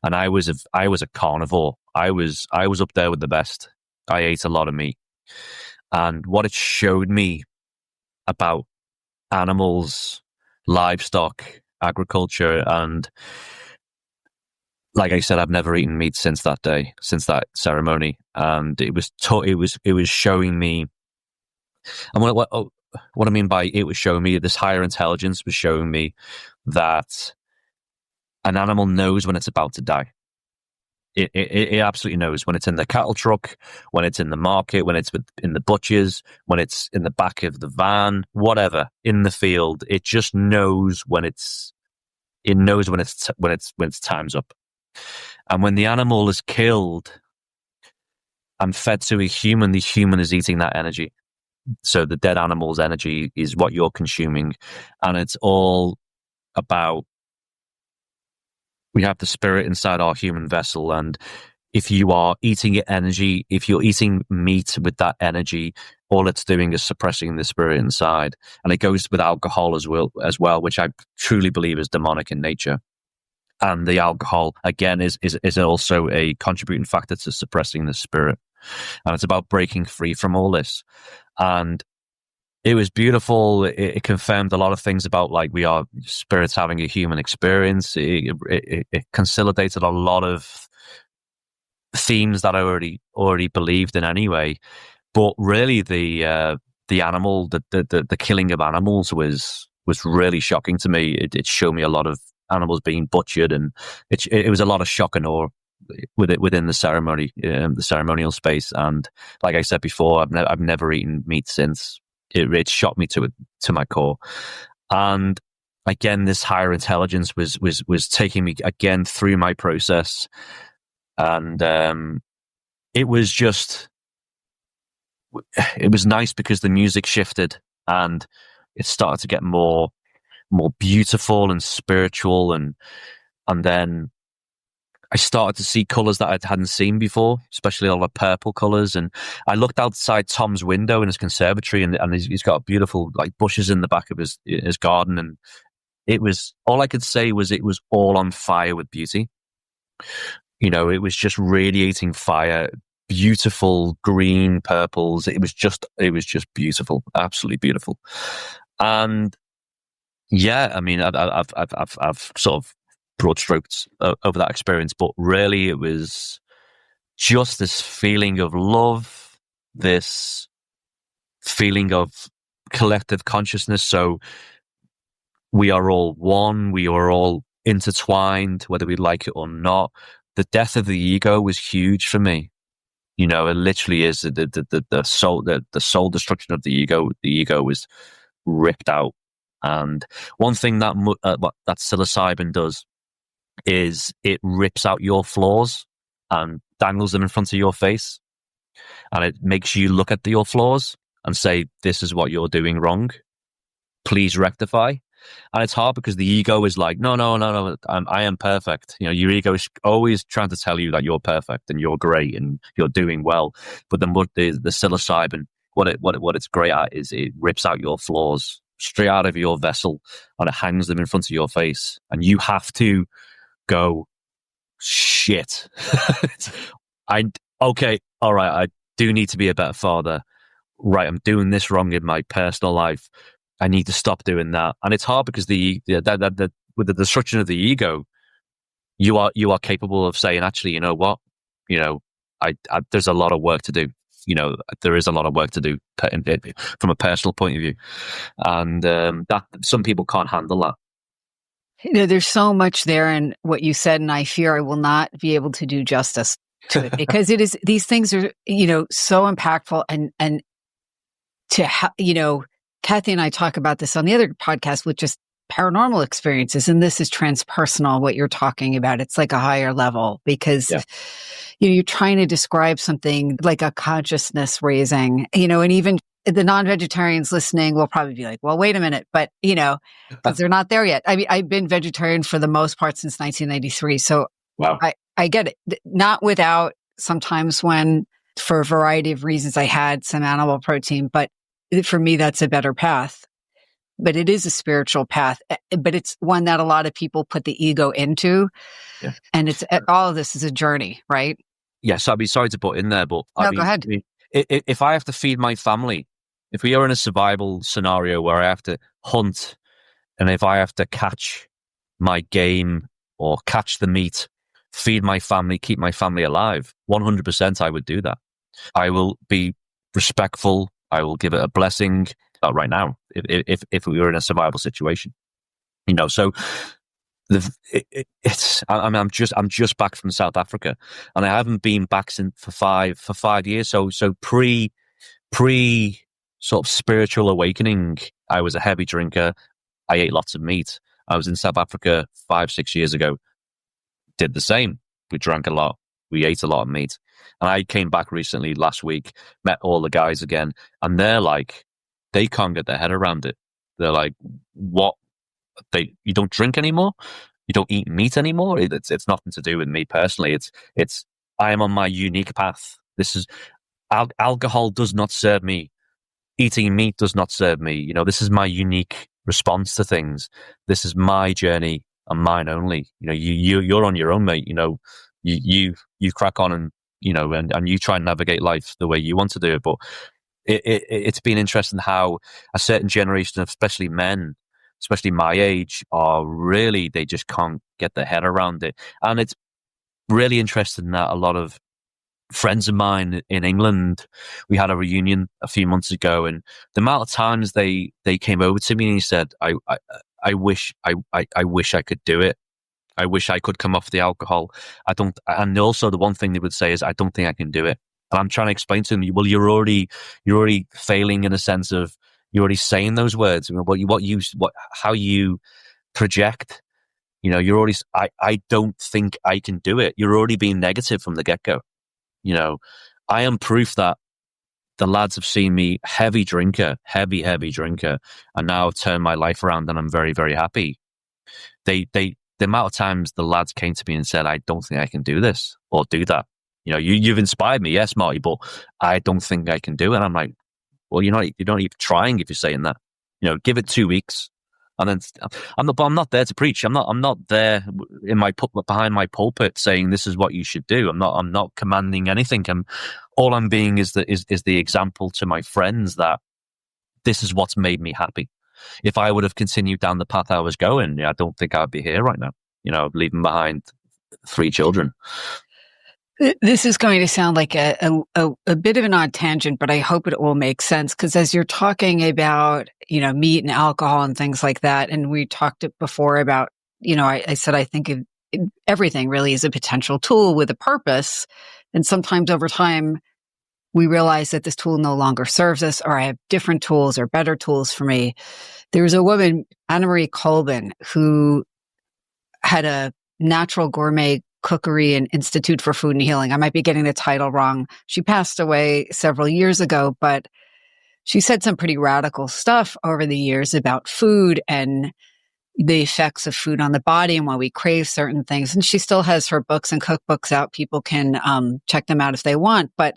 and I was a carnivore. I was up there with the best. I ate a lot of meat, and what it showed me about animals, livestock, agriculture, and like I said, I've never eaten meat since that day, since that ceremony, and it was showing me. And what I mean by it was showing me, this higher intelligence was showing me that an animal knows when it's about to die. It absolutely knows when it's in the cattle truck, when it's in the market, when it's in the butchers, when it's in the back of the van, whatever, in the field. It just knows when it's time's up. And when the animal is killed and fed to a human, the human is eating that energy. So the dead animal's energy is what you're consuming, and it's all about. We have the spirit inside our human vessel, and if you are eating your energy, if you're eating meat with that energy, all it's doing is suppressing the spirit inside. And it goes with alcohol as well, which I truly believe is demonic in nature. And the alcohol, again, is also a contributing factor to suppressing the spirit. And it's about breaking free from all this. And it was beautiful. It confirmed a lot of things about, like, we are spirits having a human experience. It consolidated a lot of themes that I already believed in anyway. But really, the animal, the killing of animals was really shocking to me. It showed me a lot of animals being butchered, and it was a lot of shock and awe within the ceremony, the ceremonial space. And like I said before, I've never eaten meat since. It shocked me to my core. And again, this higher intelligence was taking me again through my process, and it was nice because the music shifted and it started to get more beautiful and spiritual, and then I started to see colors that I hadn't seen before, especially all the purple colors. And I looked outside Tom's window in his conservatory, and he's got beautiful like bushes in the back of his garden, and it was all I could say was it was all on fire with beauty. You know, it was just radiating fire, beautiful green, purples. It was just beautiful, absolutely beautiful. And yeah, I mean, I've sort of broad strokes over that experience, but really it was just this feeling of love, this feeling of collective consciousness. So we are all one, we are all intertwined, whether we like it or not. The death of the ego was huge for me. You know, it literally is the soul destruction of the ego. The ego was ripped out. And one thing that psilocybin does is it rips out your flaws and dangles them in front of your face, and it makes you look at your flaws and say, "This is what you're doing wrong. Please rectify." And it's hard because the ego is like, no, I am perfect. You know, your ego is always trying to tell you that you're perfect and you're great and you're doing well. But then what the psilocybin, what it's great at is it rips out your flaws straight out of your vessel and it hangs them in front of your face. And you have to go, shit. Okay, all right, I do need to be a better father. Right, I'm doing this wrong in my personal life. I need to stop doing that. And it's hard because with the destruction of the ego, you are capable of saying, actually, you know what? You know, I there's a lot of work to do. You know, there is a lot of work to do from a personal point of view. And that some people can't handle that. You know, there's so much there in what you said, and I fear I will not be able to do justice to it because these things are, you know, so impactful and you know, Kathy and I talk about this on the other podcast with just paranormal experiences. And this is transpersonal, what you're talking about. It's like a higher level because you know, you're trying to describe something like a consciousness raising, you know, and even the non-vegetarians listening will probably be like, well, wait a minute. But, you know, because they're not there yet. I mean, I've been vegetarian for the most part since 1993. So wow. I get it. Not without sometimes when, for a variety of reasons, I had some animal protein, but for me, that's a better path. But it is a spiritual path, but it's one that a lot of people put the ego into. Yeah. And it's all of this is a journey, right? Yes, I'd be sorry to put in there, but go ahead. If I have to feed my family, if we are in a survival scenario where I have to hunt, and if I have to catch my game or catch the meat, feed my family, keep my family alive, 100% I would do that. I will be respectful. I will give it a blessing right now if we were in a survival situation, you know. So I'm just back from South Africa, and I haven't been back for 5 years. So pre sort of spiritual awakening, I was a heavy drinker. I ate lots of meat. I was in South Africa 5-6 years ago. Did the same. We drank a lot. We ate a lot of meat. And I came back recently last week, met all the guys again, and they're like, they can't get their head around it. They're like, what? You don't drink anymore? You don't eat meat anymore? It's nothing to do with me personally. It's I am on my unique path. This is alcohol does not serve me. Eating meat does not serve me. You know, this is my unique response to things. This is my journey and mine only. You know, you're on your own, mate. You know, you crack on and, you know, and you try and navigate life the way you want to do it. But it's been interesting how a certain generation of especially men, especially my age, are really, they just can't get their head around it. And it's really interesting that a lot of friends of mine in England, we had a reunion a few months ago, and the amount of times they came over to me and he said, I wish I could do it. I wish I could come off the alcohol. I don't. And also the one thing they would say is, I don't think I can do it. And I'm trying to explain to them, well, you're already failing in a sense of, you're already saying those words. How you project, you're already, I don't think I can do it. You're already being negative from the get-go. I am proof that the lads have seen me heavy drinker, and now I've turned my life around and I'm very, very happy. The amount of times the lads came to me and said, I don't think I can do this or do that. You've inspired me, yes, Marty, but I don't think I can do it. And I'm like, well, you're not even trying if you're saying that. Give it 2 weeks. And then I'm not there to preach. I'm not there behind my pulpit saying this is what you should do. I'm not commanding anything. All I'm being is the example to my friends that this is what's made me happy. If I would have continued down the path I was going, I don't think I'd be here right now. Leaving behind 3 children. This is going to sound like a bit of an odd tangent, but I hope it will make sense, because as you're talking about, meat and alcohol and things like that, and we talked before about, I said I think of everything really is a potential tool with a purpose, and sometimes over time we realize that this tool no longer serves us, or I have different tools or better tools for me. There was a woman, Anna Marie Colvin, who had a natural gourmet cookery and Institute for Food and Healing. I might be getting the title wrong. She passed away several years ago, but she said some pretty radical stuff over the years about food and the effects of food on the body and why we crave certain things. And she still has her books and cookbooks out. People can check them out if they want. But,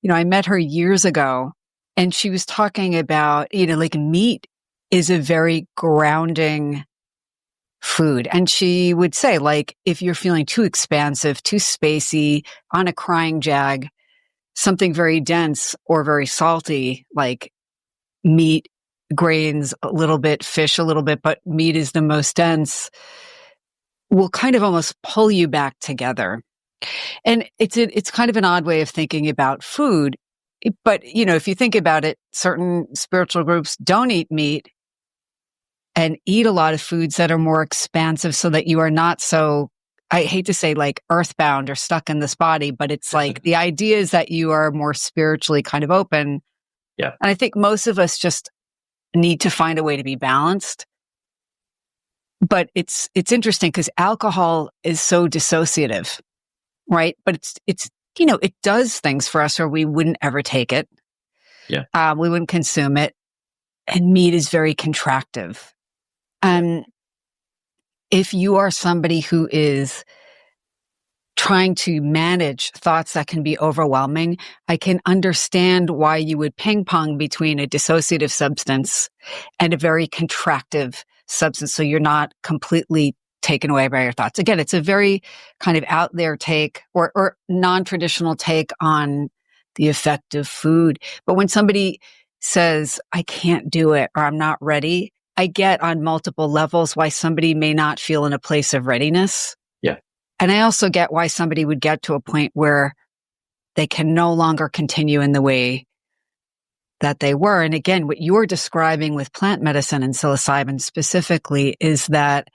I met her years ago, and she was talking about, like meat is a very grounding food. And she would say, like, if you're feeling too expansive, too spacey, on a crying jag, something very dense or very salty, like meat, grains, a little bit, fish a little bit, but meat is the most dense, will kind of almost pull you back together. And it's kind of an odd way of thinking about food. But, if you think about it, certain spiritual groups don't eat meat and eat a lot of foods that are more expansive, so that you are not so, I hate to say like earthbound or stuck in this body, but it's like the idea is that you are more spiritually kind of open. Yeah. And I think most of us just need to find a way to be balanced. But it's interesting because alcohol is so dissociative, right? But it's it does things for us, or we wouldn't ever take it. Yeah. We wouldn't consume it. And meat is very contractive. If you are somebody who is trying to manage thoughts that can be overwhelming, I can understand why you would ping pong between a dissociative substance and a very contractive substance, so you're not completely taken away by your thoughts. Again, it's a very kind of out there take or non-traditional take on the effect of food. But when somebody says, I can't do it, or I'm not ready, I get on multiple levels why somebody may not feel in a place of readiness. Yeah. And I also get why somebody would get to a point where they can no longer continue in the way that they were. And again, what you're describing with plant medicine and psilocybin specifically is that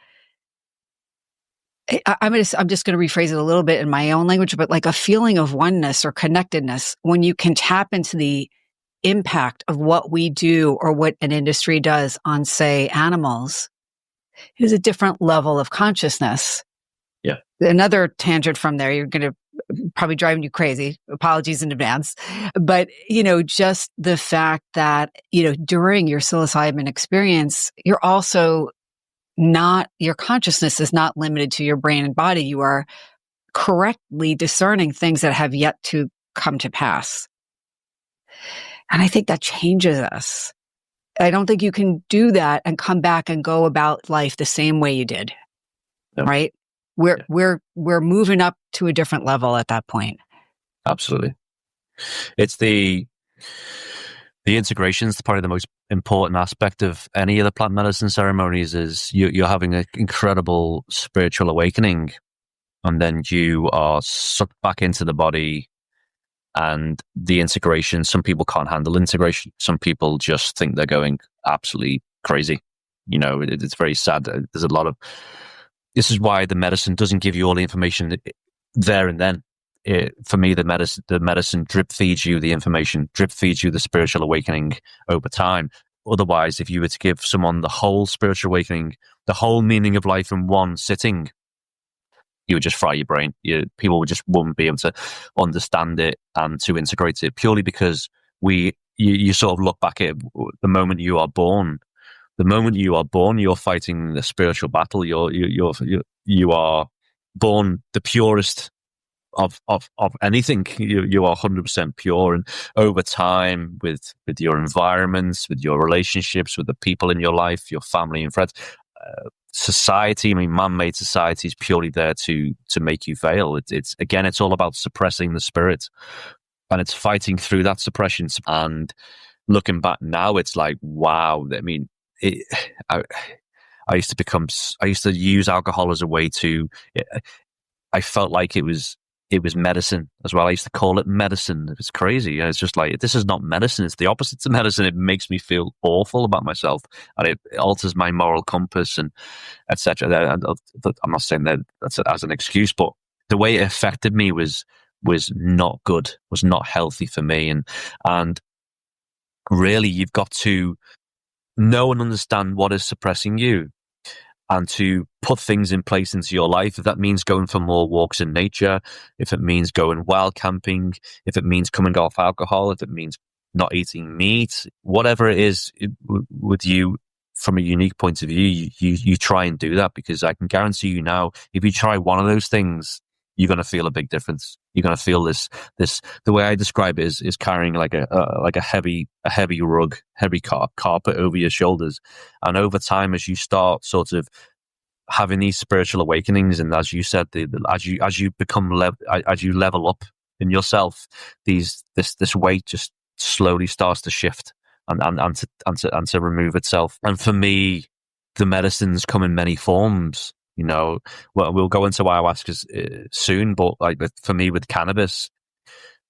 I'm just going to rephrase it a little bit in my own language, but like a feeling of oneness or connectedness when you can tap into the impact of what we do or what an industry does on, say, animals, is a different level of consciousness. Yeah. Another tangent from there, you're going to probably drive you crazy. Apologies in advance. But, just the fact that, during your psilocybin experience, you're also not, your consciousness is not limited to your brain and body. You are correctly discerning things that have yet to come to pass. And I think that changes us. I don't think you can do that and come back and go about life the same way you did. Yep. Right? We're moving up to a different level at that point. Absolutely. It's the integration is probably the most important aspect of any of the plant medicine ceremonies. Is you're having an incredible spiritual awakening, and then you are sucked back into the body. And the integration, some people can't handle integration. Some people just think they're going absolutely crazy. It's very sad. There's a lot of this is why the medicine doesn't give you all the information there and then. For me, the medicine drip feeds you the information, drip feeds you the spiritual awakening over time. Otherwise, if you were to give someone the whole spiritual awakening, the whole meaning of life in one sitting, you would just fry your brain. People just wouldn't be able to understand it and to integrate it, purely because you sort of look back at the moment you are born. The moment you are born, you're fighting the spiritual battle. You are born the purest of anything. You are 100% pure, and over time, with your environments, with your relationships, with the people in your life, your family and friends, society. I mean, man-made society is purely there to make you fail. It's all about suppressing the spirit, and it's fighting through that suppression. And looking back now, it's like, wow. I mean, I used to use alcohol as a way to. I felt like it was medicine as well. I used to call it medicine. It's crazy. It's just like, this is not medicine. It's the opposite to medicine. It makes me feel awful about myself, and it alters my moral compass and etc. I'm not saying that's as an excuse, but the way it affected me was not good, was not healthy for me. And really, you've got to know and understand what is suppressing you, and to put things in place into your life. If that means going for more walks in nature, if it means going wild camping, if it means coming off alcohol, if it means not eating meat, whatever it is with you from a unique point of view, you try and do that, because I can guarantee you now, if you try one of those things, you're going to feel a big difference. You're going to feel this. The way I describe it is carrying like a heavy rug, heavy carpet over your shoulders, and over time, as you start sort of having these spiritual awakenings, and as you said, as you level up in yourself, this weight just slowly starts to shift and to remove itself. And for me, the medicines come in many forms. Well, we'll go into ayahuasca soon, but like for me with cannabis,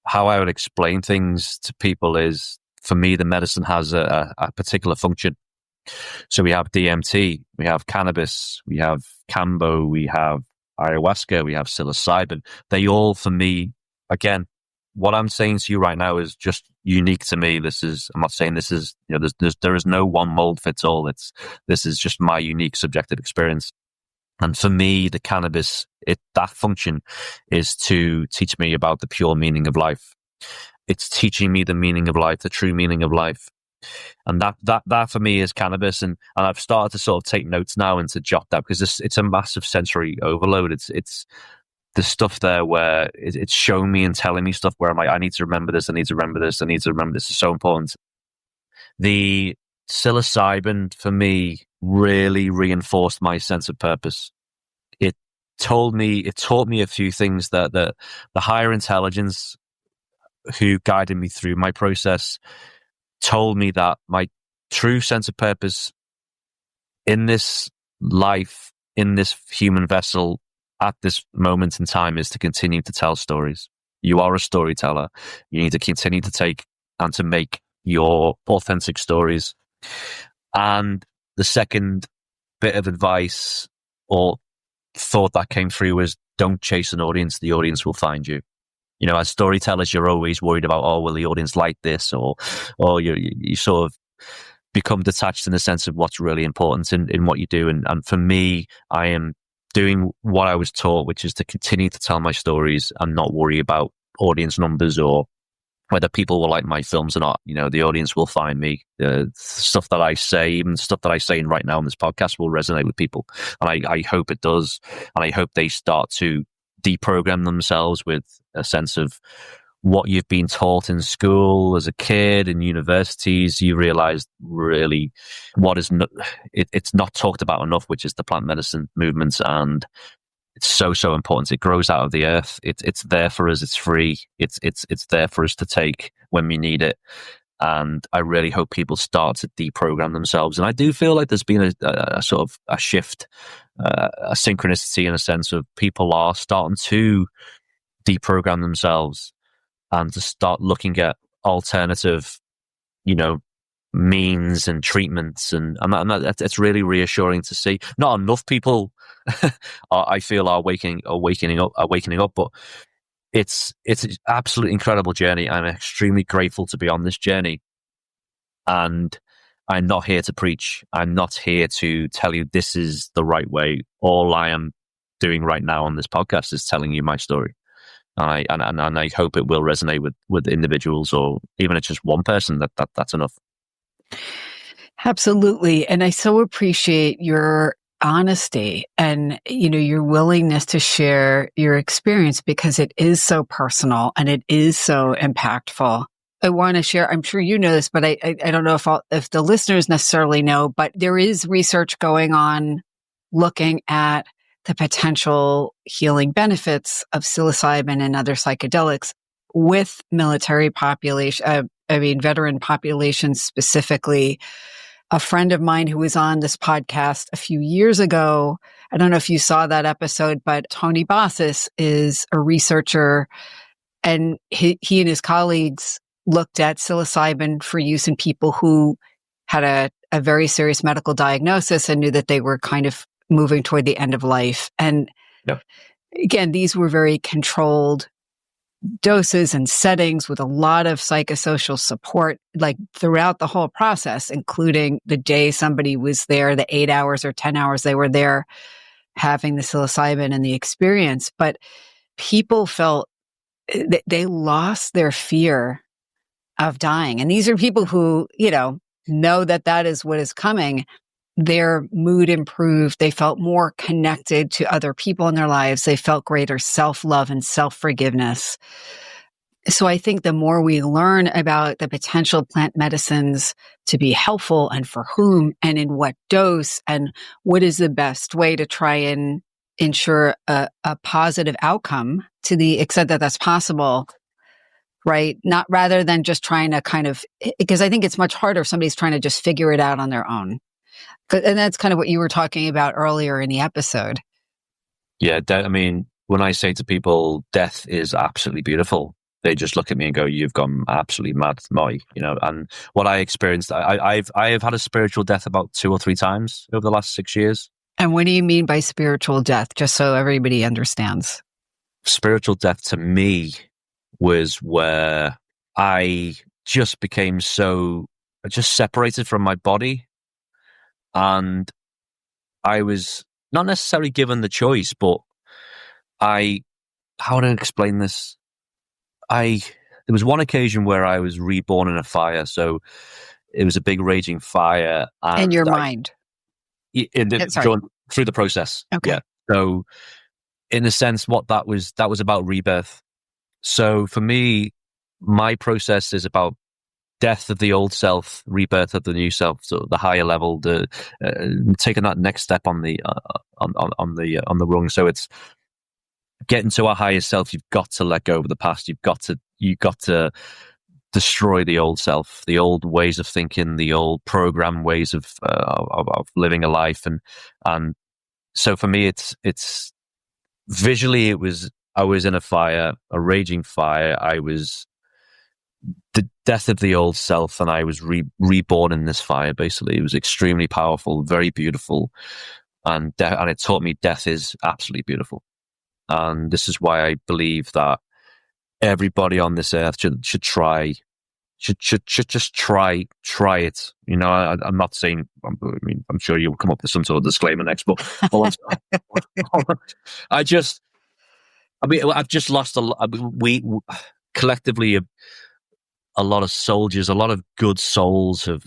how I would explain things to people is, for me, the medicine has a particular function. So we have DMT, we have cannabis, we have Cambo, we have ayahuasca, we have psilocybin. They all, for me, again, what I'm saying to you right now is just unique to me. I'm not saying this is, there is no one mold fits all. This is just my unique subjective experience. And for me, the cannabis, that function is to teach me about the pure meaning of life. It's teaching me the meaning of life, the true meaning of life. And that for me is cannabis. And I've started to sort of take notes now and to jot that, because it's a massive sensory overload. It's the stuff there where it's showing me and telling me stuff where I'm like, I need to remember this, I need to remember this, I need to remember this. It's so important. The psilocybin for me really reinforced my sense of purpose. It taught me a few things that the higher intelligence who guided me through my process told me that my true sense of purpose in this life, in this human vessel, at this moment in time, is to continue to tell stories. You are a storyteller. You need to continue to take and to make your authentic stories. And the second bit of advice or thought that came through was, don't chase an audience. The audience will find you. As storytellers, you're always worried about, will the audience like this? Or you sort of become detached in the sense of what's really important in what you do. And for me, I am doing what I was taught, which is to continue to tell my stories and not worry about audience numbers or whether people will like my films or not. The audience will find me. The stuff that I say, even stuff that I say right now on this podcast, will resonate with people. And I hope it does. And I hope they start to deprogram themselves with a sense of what you've been taught in school as a kid, in universities. You realize really what is it's not talked about enough, which is the plant medicine movement. And it's so important. It grows out of the earth. It's there for us. It's free. It's there for us to take when we need it. And I really hope people start to deprogram themselves. And I do feel like there's been a sort of a shift, a synchronicity in a sense of people are starting to deprogram themselves and to start looking at alternative, means and treatments, and that's really reassuring to see. Not enough people, I feel, are waking up, but it's an absolutely incredible journey. I'm extremely grateful to be on this journey, and I'm not here to preach. I'm not here to tell you this is the right way. All I am doing right now on this podcast is telling you my story. And I hope it will resonate with individuals, or even if it's just one person, that's enough. Absolutely. And I so appreciate your honesty and, your willingness to share your experience, because it is so personal and it is so impactful. I want to share, I'm sure you know this, but I don't know if the listeners necessarily know, but there is research going on looking at the potential healing benefits of psilocybin and other psychedelics with military population, veteran populations specifically. A friend of mine who was on this podcast a few years ago, I don't know if you saw that episode, but Tony Bossis is a researcher, and he and his colleagues looked at psilocybin for use in people who had a very serious medical diagnosis and knew that they were kind of moving toward the end of life. And again, these were very controlled doses and settings with a lot of psychosocial support, like throughout the whole process, including the day somebody was there, the 8 hours or 10 hours they were there having the psilocybin and the experience. But people felt they lost their fear of dying. And these are people who, know that is what is coming. Their mood improved. They felt more connected to other people in their lives. They felt greater self-love and self-forgiveness. So I think the more we learn about the potential plant medicines to be helpful and for whom and in what dose and what is the best way to try and ensure a positive outcome to the extent that that's possible, right? Not rather than just trying to because I think it's much harder if somebody's trying to just figure it out on their own. And that's kind of what you were talking about earlier in the episode. Yeah, when I say to people, death is absolutely beautiful, they just look at me and go, "You've gone absolutely mad, Marty." And what I experienced, I have had a spiritual death about 2 or 3 times over the last 6 years. And what do you mean by spiritual death, just so everybody understands? Spiritual death to me was where I just became just separated from my body. And I was not necessarily given the choice, but how do I explain this? There was one occasion where I was reborn in a fire. So it was a big raging fire. In your mind? Through the process. Okay. Yeah. So in a sense, that was about rebirth. So for me, my process is about death of the old self, rebirth of the new self, so the higher level, taking that next step on the rung. So it's getting to our higher self. You've got to let go of the past. You've got to destroy the old self, the old ways of thinking, the old program ways of living a life, and so for me, it's visually, I was in a fire, a raging fire. I was the death of the old self, and I was reborn in this fire. Basically, it was extremely powerful, very beautiful, and it taught me death is absolutely beautiful. And this is why I believe that everybody on this earth should just try it. I'm not saying. I'm sure you'll come up with some sort of disclaimer next, but I've just lost we collectively. A lot of soldiers, a lot of good souls have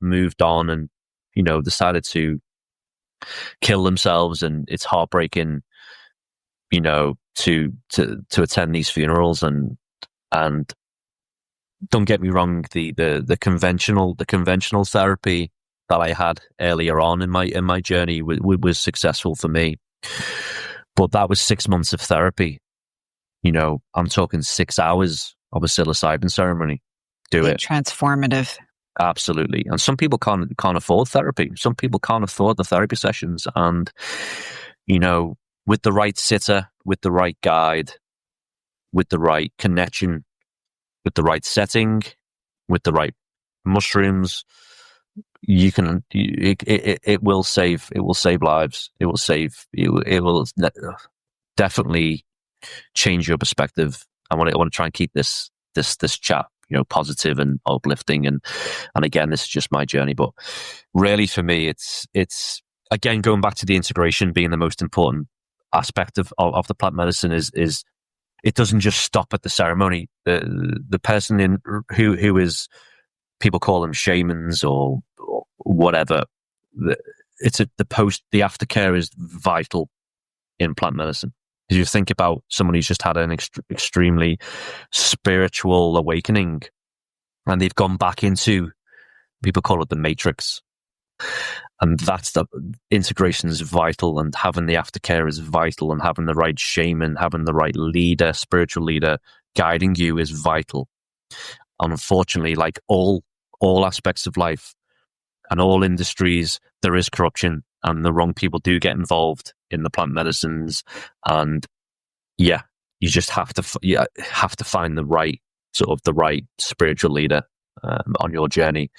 moved on and, decided to kill themselves, and it's heartbreaking, to attend these funerals and don't get me wrong, the conventional therapy that I had earlier on in my journey was successful for me, but that was 6 months of therapy. I'm talking 6 hours of a psilocybin ceremony. Transformative. Absolutely. And some people can't afford therapy. Some people can't afford the therapy sessions. And, with the right sitter, with the right guide, with the right connection, with the right setting, with the right mushrooms, it will save lives. It will definitely change your perspective. I want to try and keep this chat, positive and uplifting. And again, this is just my journey, but really for me, it's again, going back to the integration being the most important aspect of the plant medicine is it doesn't just stop at the ceremony. The person who is, people call them shamans or whatever. The aftercare is vital in plant medicine. If you think about someone who's just had an extremely spiritual awakening and they've gone back into, people call it the matrix. And that's the integration is vital, and having the aftercare is vital, and having the right shaman, having the right leader, spiritual leader guiding you is vital. And unfortunately, like all aspects of life and all industries, there is corruption, and the wrong people do get involved in the plant medicines. And you just have to find the right spiritual leader on your journey,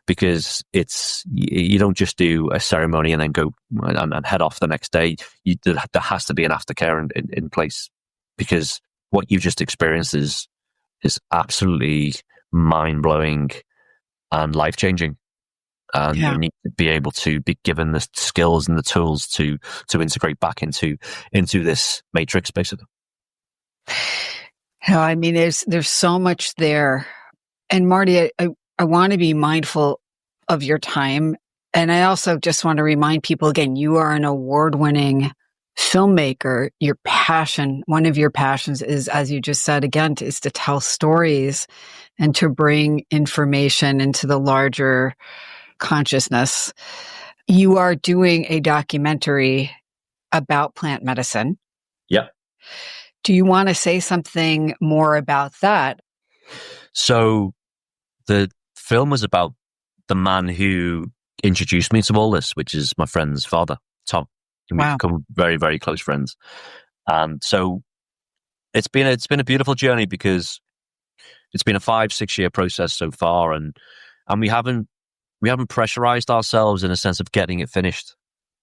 because you don't just do a ceremony and then go and head off the next day. There has to be an aftercare in place, because what you've just experienced is absolutely mind-blowing and life-changing. And you need to be able to be given the skills and the tools to integrate back into this matrix, basically. I mean, there's so much there. And Marty, I want to be mindful of your time. And I also just want to remind people again, you are an award-winning filmmaker. Your passion, one of your passions is, as you just said again, is to tell stories and to bring information into the larger consciousness. You are doing a documentary about plant medicine. Yeah. Do you want to say something more about that? So the film was about the man who introduced me to all this, which is my friend's father, Tom. And we've become very, very close friends. And so it's been a beautiful journey, because it's been a 5-6 year process so far, and we haven't pressurized ourselves in a sense of getting it finished.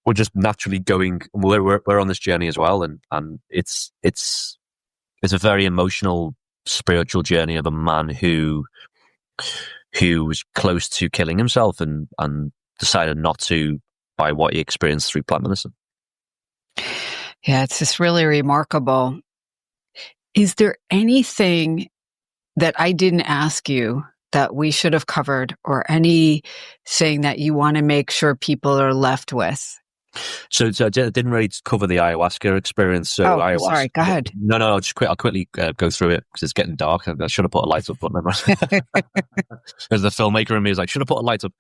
We're just naturally going. We're on this journey as well, and it's a very emotional, spiritual journey of a man who was close to killing himself and decided not to by what he experienced through plant medicine. Yeah, it's just really remarkable. Is there anything that I didn't ask you that we should have covered, or anything that you want to make sure people are left with? So I didn't really cover the ayahuasca experience. So ayahuasca, sorry, go ahead. No, I'll quickly go through it, because it's getting dark. I should have put a light up, but never mind. There's the filmmaker in me is like, should have put a light up.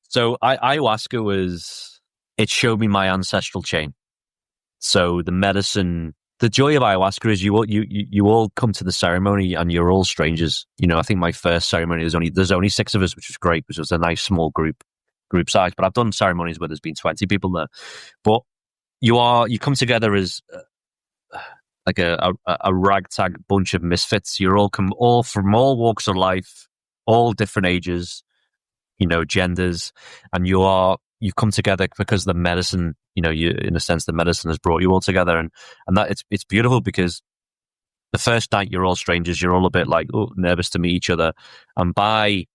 So ayahuasca it showed me my ancestral chain. So the medicine, the joy of ayahuasca is you all come to the ceremony and you're all strangers. I think my first ceremony, there's only 6 of us, which was great, which was a nice small group size. But I've done ceremonies where there's been 20 people there. But you come together as like a ragtag bunch of misfits. You're all from all walks of life, all different ages, genders, and you come together because the medicine, in a sense, the medicine has brought you all together, and that it's beautiful, because the first night you're all strangers, you're all a bit like nervous to meet each other, and by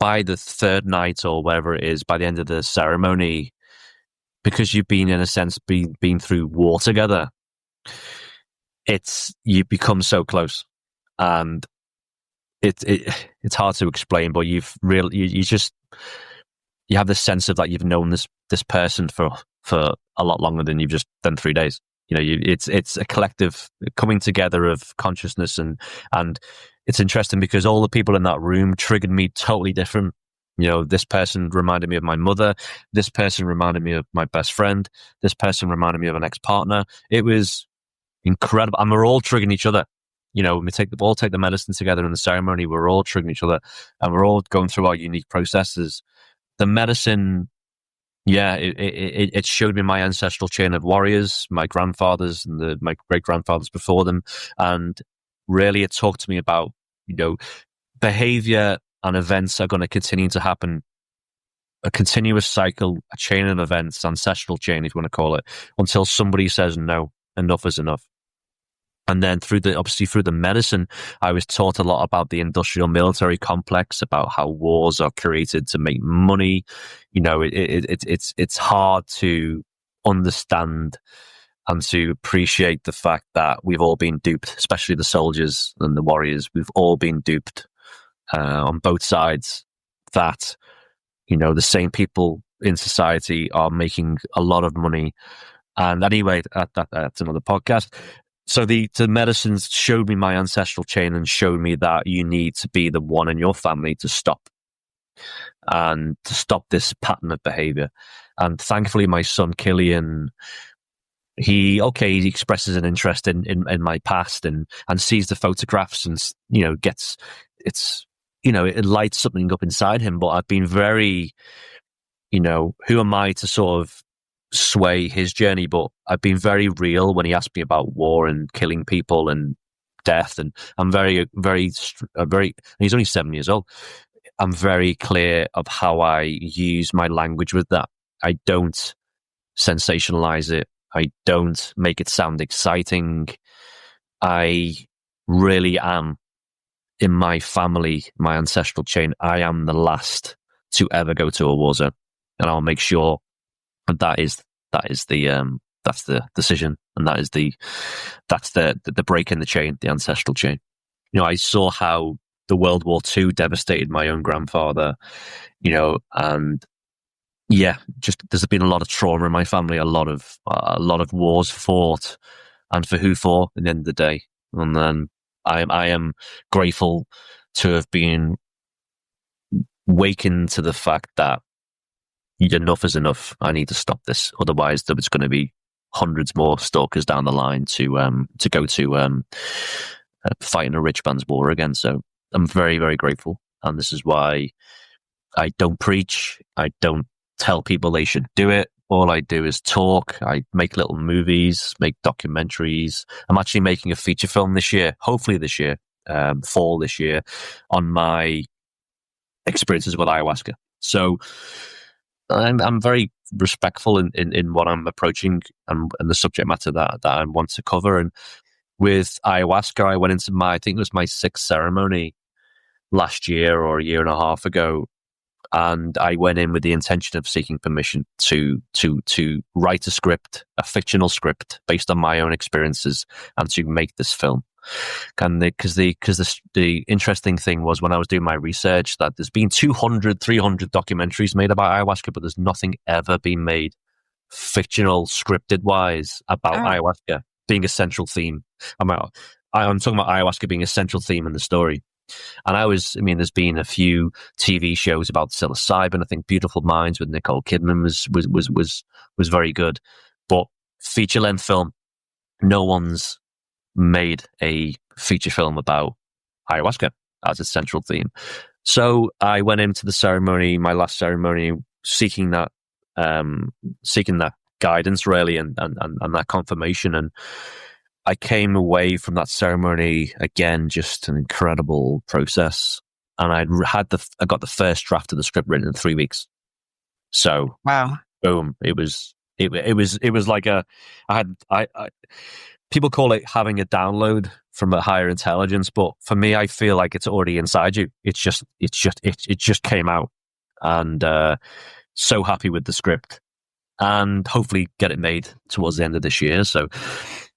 the third night or whatever it is, by the end of the ceremony, because you've been, in a sense, been through war together, you become so close, and it's hard to explain, but you have this sense of that you've known this person for a lot longer than you've just done 3 days. It's a collective coming together of consciousness, and it's interesting because all the people in that room triggered me totally different. This person reminded me of my mother. This person reminded me of my best friend. This person reminded me of an ex-partner. It was incredible, and we're all triggering each other. When we all take the medicine together in the ceremony, we're all triggering each other, and we're all going through our unique processes. The medicine, it showed me my ancestral chain of warriors, my grandfathers and my great-grandfathers before them. And really it talked to me about, behavior and events are going to continue to happen. A continuous cycle, a chain of events, ancestral chain, if you want to call it, until somebody says no, enough is enough. And then through the medicine, I was taught a lot about the industrial military complex, about how wars are created to make money. You know, it's hard to understand and to appreciate the fact that we've all been duped, especially the soldiers and the warriors. We've all been duped on both sides. That, you know, the same people in society are making a lot of money. And anyway, that's another podcast. So the medicines showed me my ancestral chain and showed me that you need to be the one in your family to stop this pattern of behavior. And thankfully, my son Killian, he expresses an interest in my past and sees the photographs and, you know, it lights something up inside him. But I've been very, you know, who am I to sort of sway his journey? But I've been very real when he asked me about war and killing people and death, and I'm very he's only 7 years old. I'm very clear of how I use my language with that. I don't sensationalize it. I don't make it sound exciting. I really am, in my family, my ancestral chain, I am the last to ever go to a war zone, and I'll make sure that's the decision, and that's the break in the chain, the ancestral chain. You know, I saw how the World War II devastated my own grandfather, you know, and yeah, just there's been a lot of trauma in my family, a lot of wars fought, and for who for at the end of the day. And then I am grateful to have been wakened to the fact that enough is enough. I need to stop this. Otherwise, there's going to be hundreds more stalkers down the line to go to fighting a rich man's war again. So I'm very, very grateful. And this is why I don't preach. I don't tell people they should do it. All I do is talk. I make little movies, make documentaries. I'm actually making a feature film this year, hopefully this year, fall this year, on my experiences with ayahuasca. So I'm very respectful in what I'm approaching and the subject matter that I want to cover. And with ayahuasca, I went into I think it was my 6th ceremony last year or a year and a half ago. And I went in with the intention of seeking permission to write a script, a fictional script based on my own experiences, and to make this film. And because the interesting thing was, when I was doing my research, that there's been 200, 300 documentaries made about ayahuasca, but there's nothing ever been made fictional, scripted wise about ayahuasca being a central theme. I'm talking about ayahuasca being a central theme in the story. And there's been a few TV shows about psilocybin. I think Beautiful Minds with Nicole Kidman was very good. But feature length film, no one's made a feature film about ayahuasca as a central theme. So I went into the ceremony, my last ceremony, seeking that guidance really, and that confirmation. And I came away from that ceremony, again, just an incredible process. And I got the first draft of the script written in 3 weeks. So wow, boom! It was like people call it having a download from a higher intelligence, but for me, I feel like it's already inside you. It just came out, and so happy with the script, and hopefully get it made towards the end of this year. So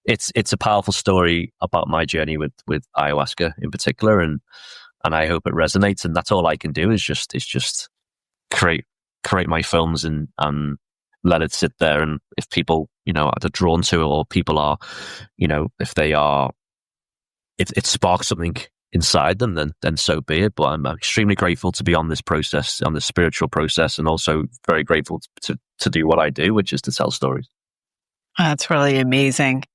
it's a powerful story about my journey with ayahuasca in particular, and I hope it resonates. And that's all I can do is just create my films and let it sit there. And if people, you know, are drawn to it, or people are, you know, if it sparks something inside them, then so be it. But I'm extremely grateful to be on this process, on this spiritual process, and also very grateful to do what I do, which is to tell stories. That's really amazing.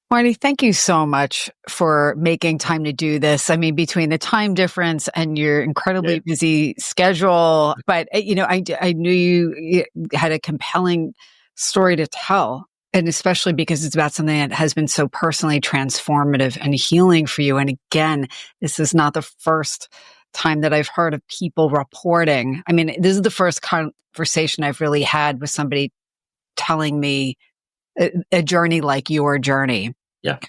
Marty, thank you so much for making time to do this. I mean, between the time difference and your incredibly busy schedule, but you know, I knew you had a compelling story to tell, and especially because it's about something that has been so personally transformative and healing for you. And again, this is not the first time that I've heard of people reporting. I mean, this is the first conversation I've really had with somebody telling me a journey like your journey. Yeah.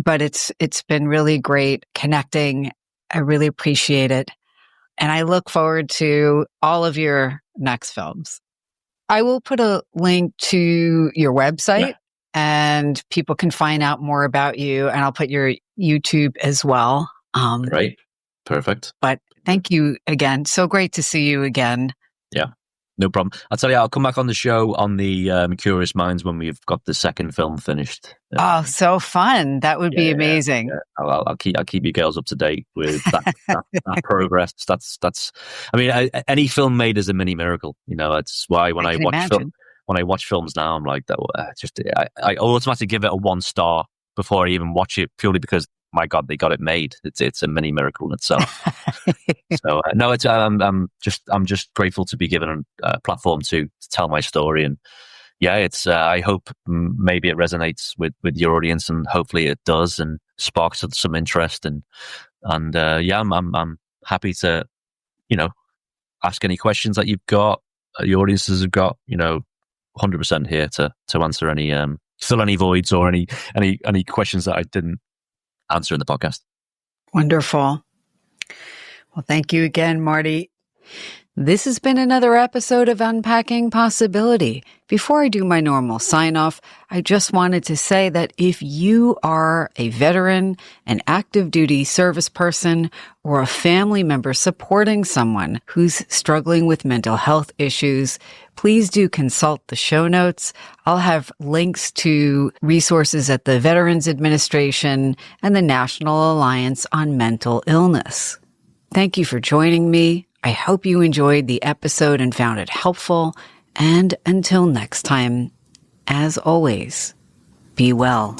But it's been really great connecting. I really appreciate it. And I look forward to all of your next films. I will put a link to your website and people can find out more about you. And I'll put your YouTube as well. Right. Perfect. But thank you again. So great to see you again. Yeah. No problem. I'll tell you, I'll come back on the show on the Curious Minds when we've got the second film finished. Oh, so fun. That would be amazing. Yeah. I'll keep you girls up to date with that progress. That's. I mean, any film made is a mini miracle. You know, that's why when I watch films now, I'm like, I automatically give it a 1 star before I even watch it, purely because, my God, they got it made. It's a mini miracle in itself. So no, it's I'm just grateful to be given a platform to tell my story, and it's I hope maybe it resonates with your audience, and hopefully it does, and sparks some interest, and I'm happy to ask any questions that you've got, the audiences have got, 100% here to answer any fill any voids or any questions that I didn't answer in the podcast. Wonderful. Well, thank you again, Marty. This has been another episode of Unpacking Possibility. Before I do my normal sign-off, I just wanted to say that if you are a veteran, an active duty service person, or a family member supporting someone who's struggling with mental health issues, please do consult the show notes. I'll have links to resources at the Veterans Administration and the National Alliance on Mental Illness. Thank you for joining me. I hope you enjoyed the episode and found it helpful. And until next time, as always, be well.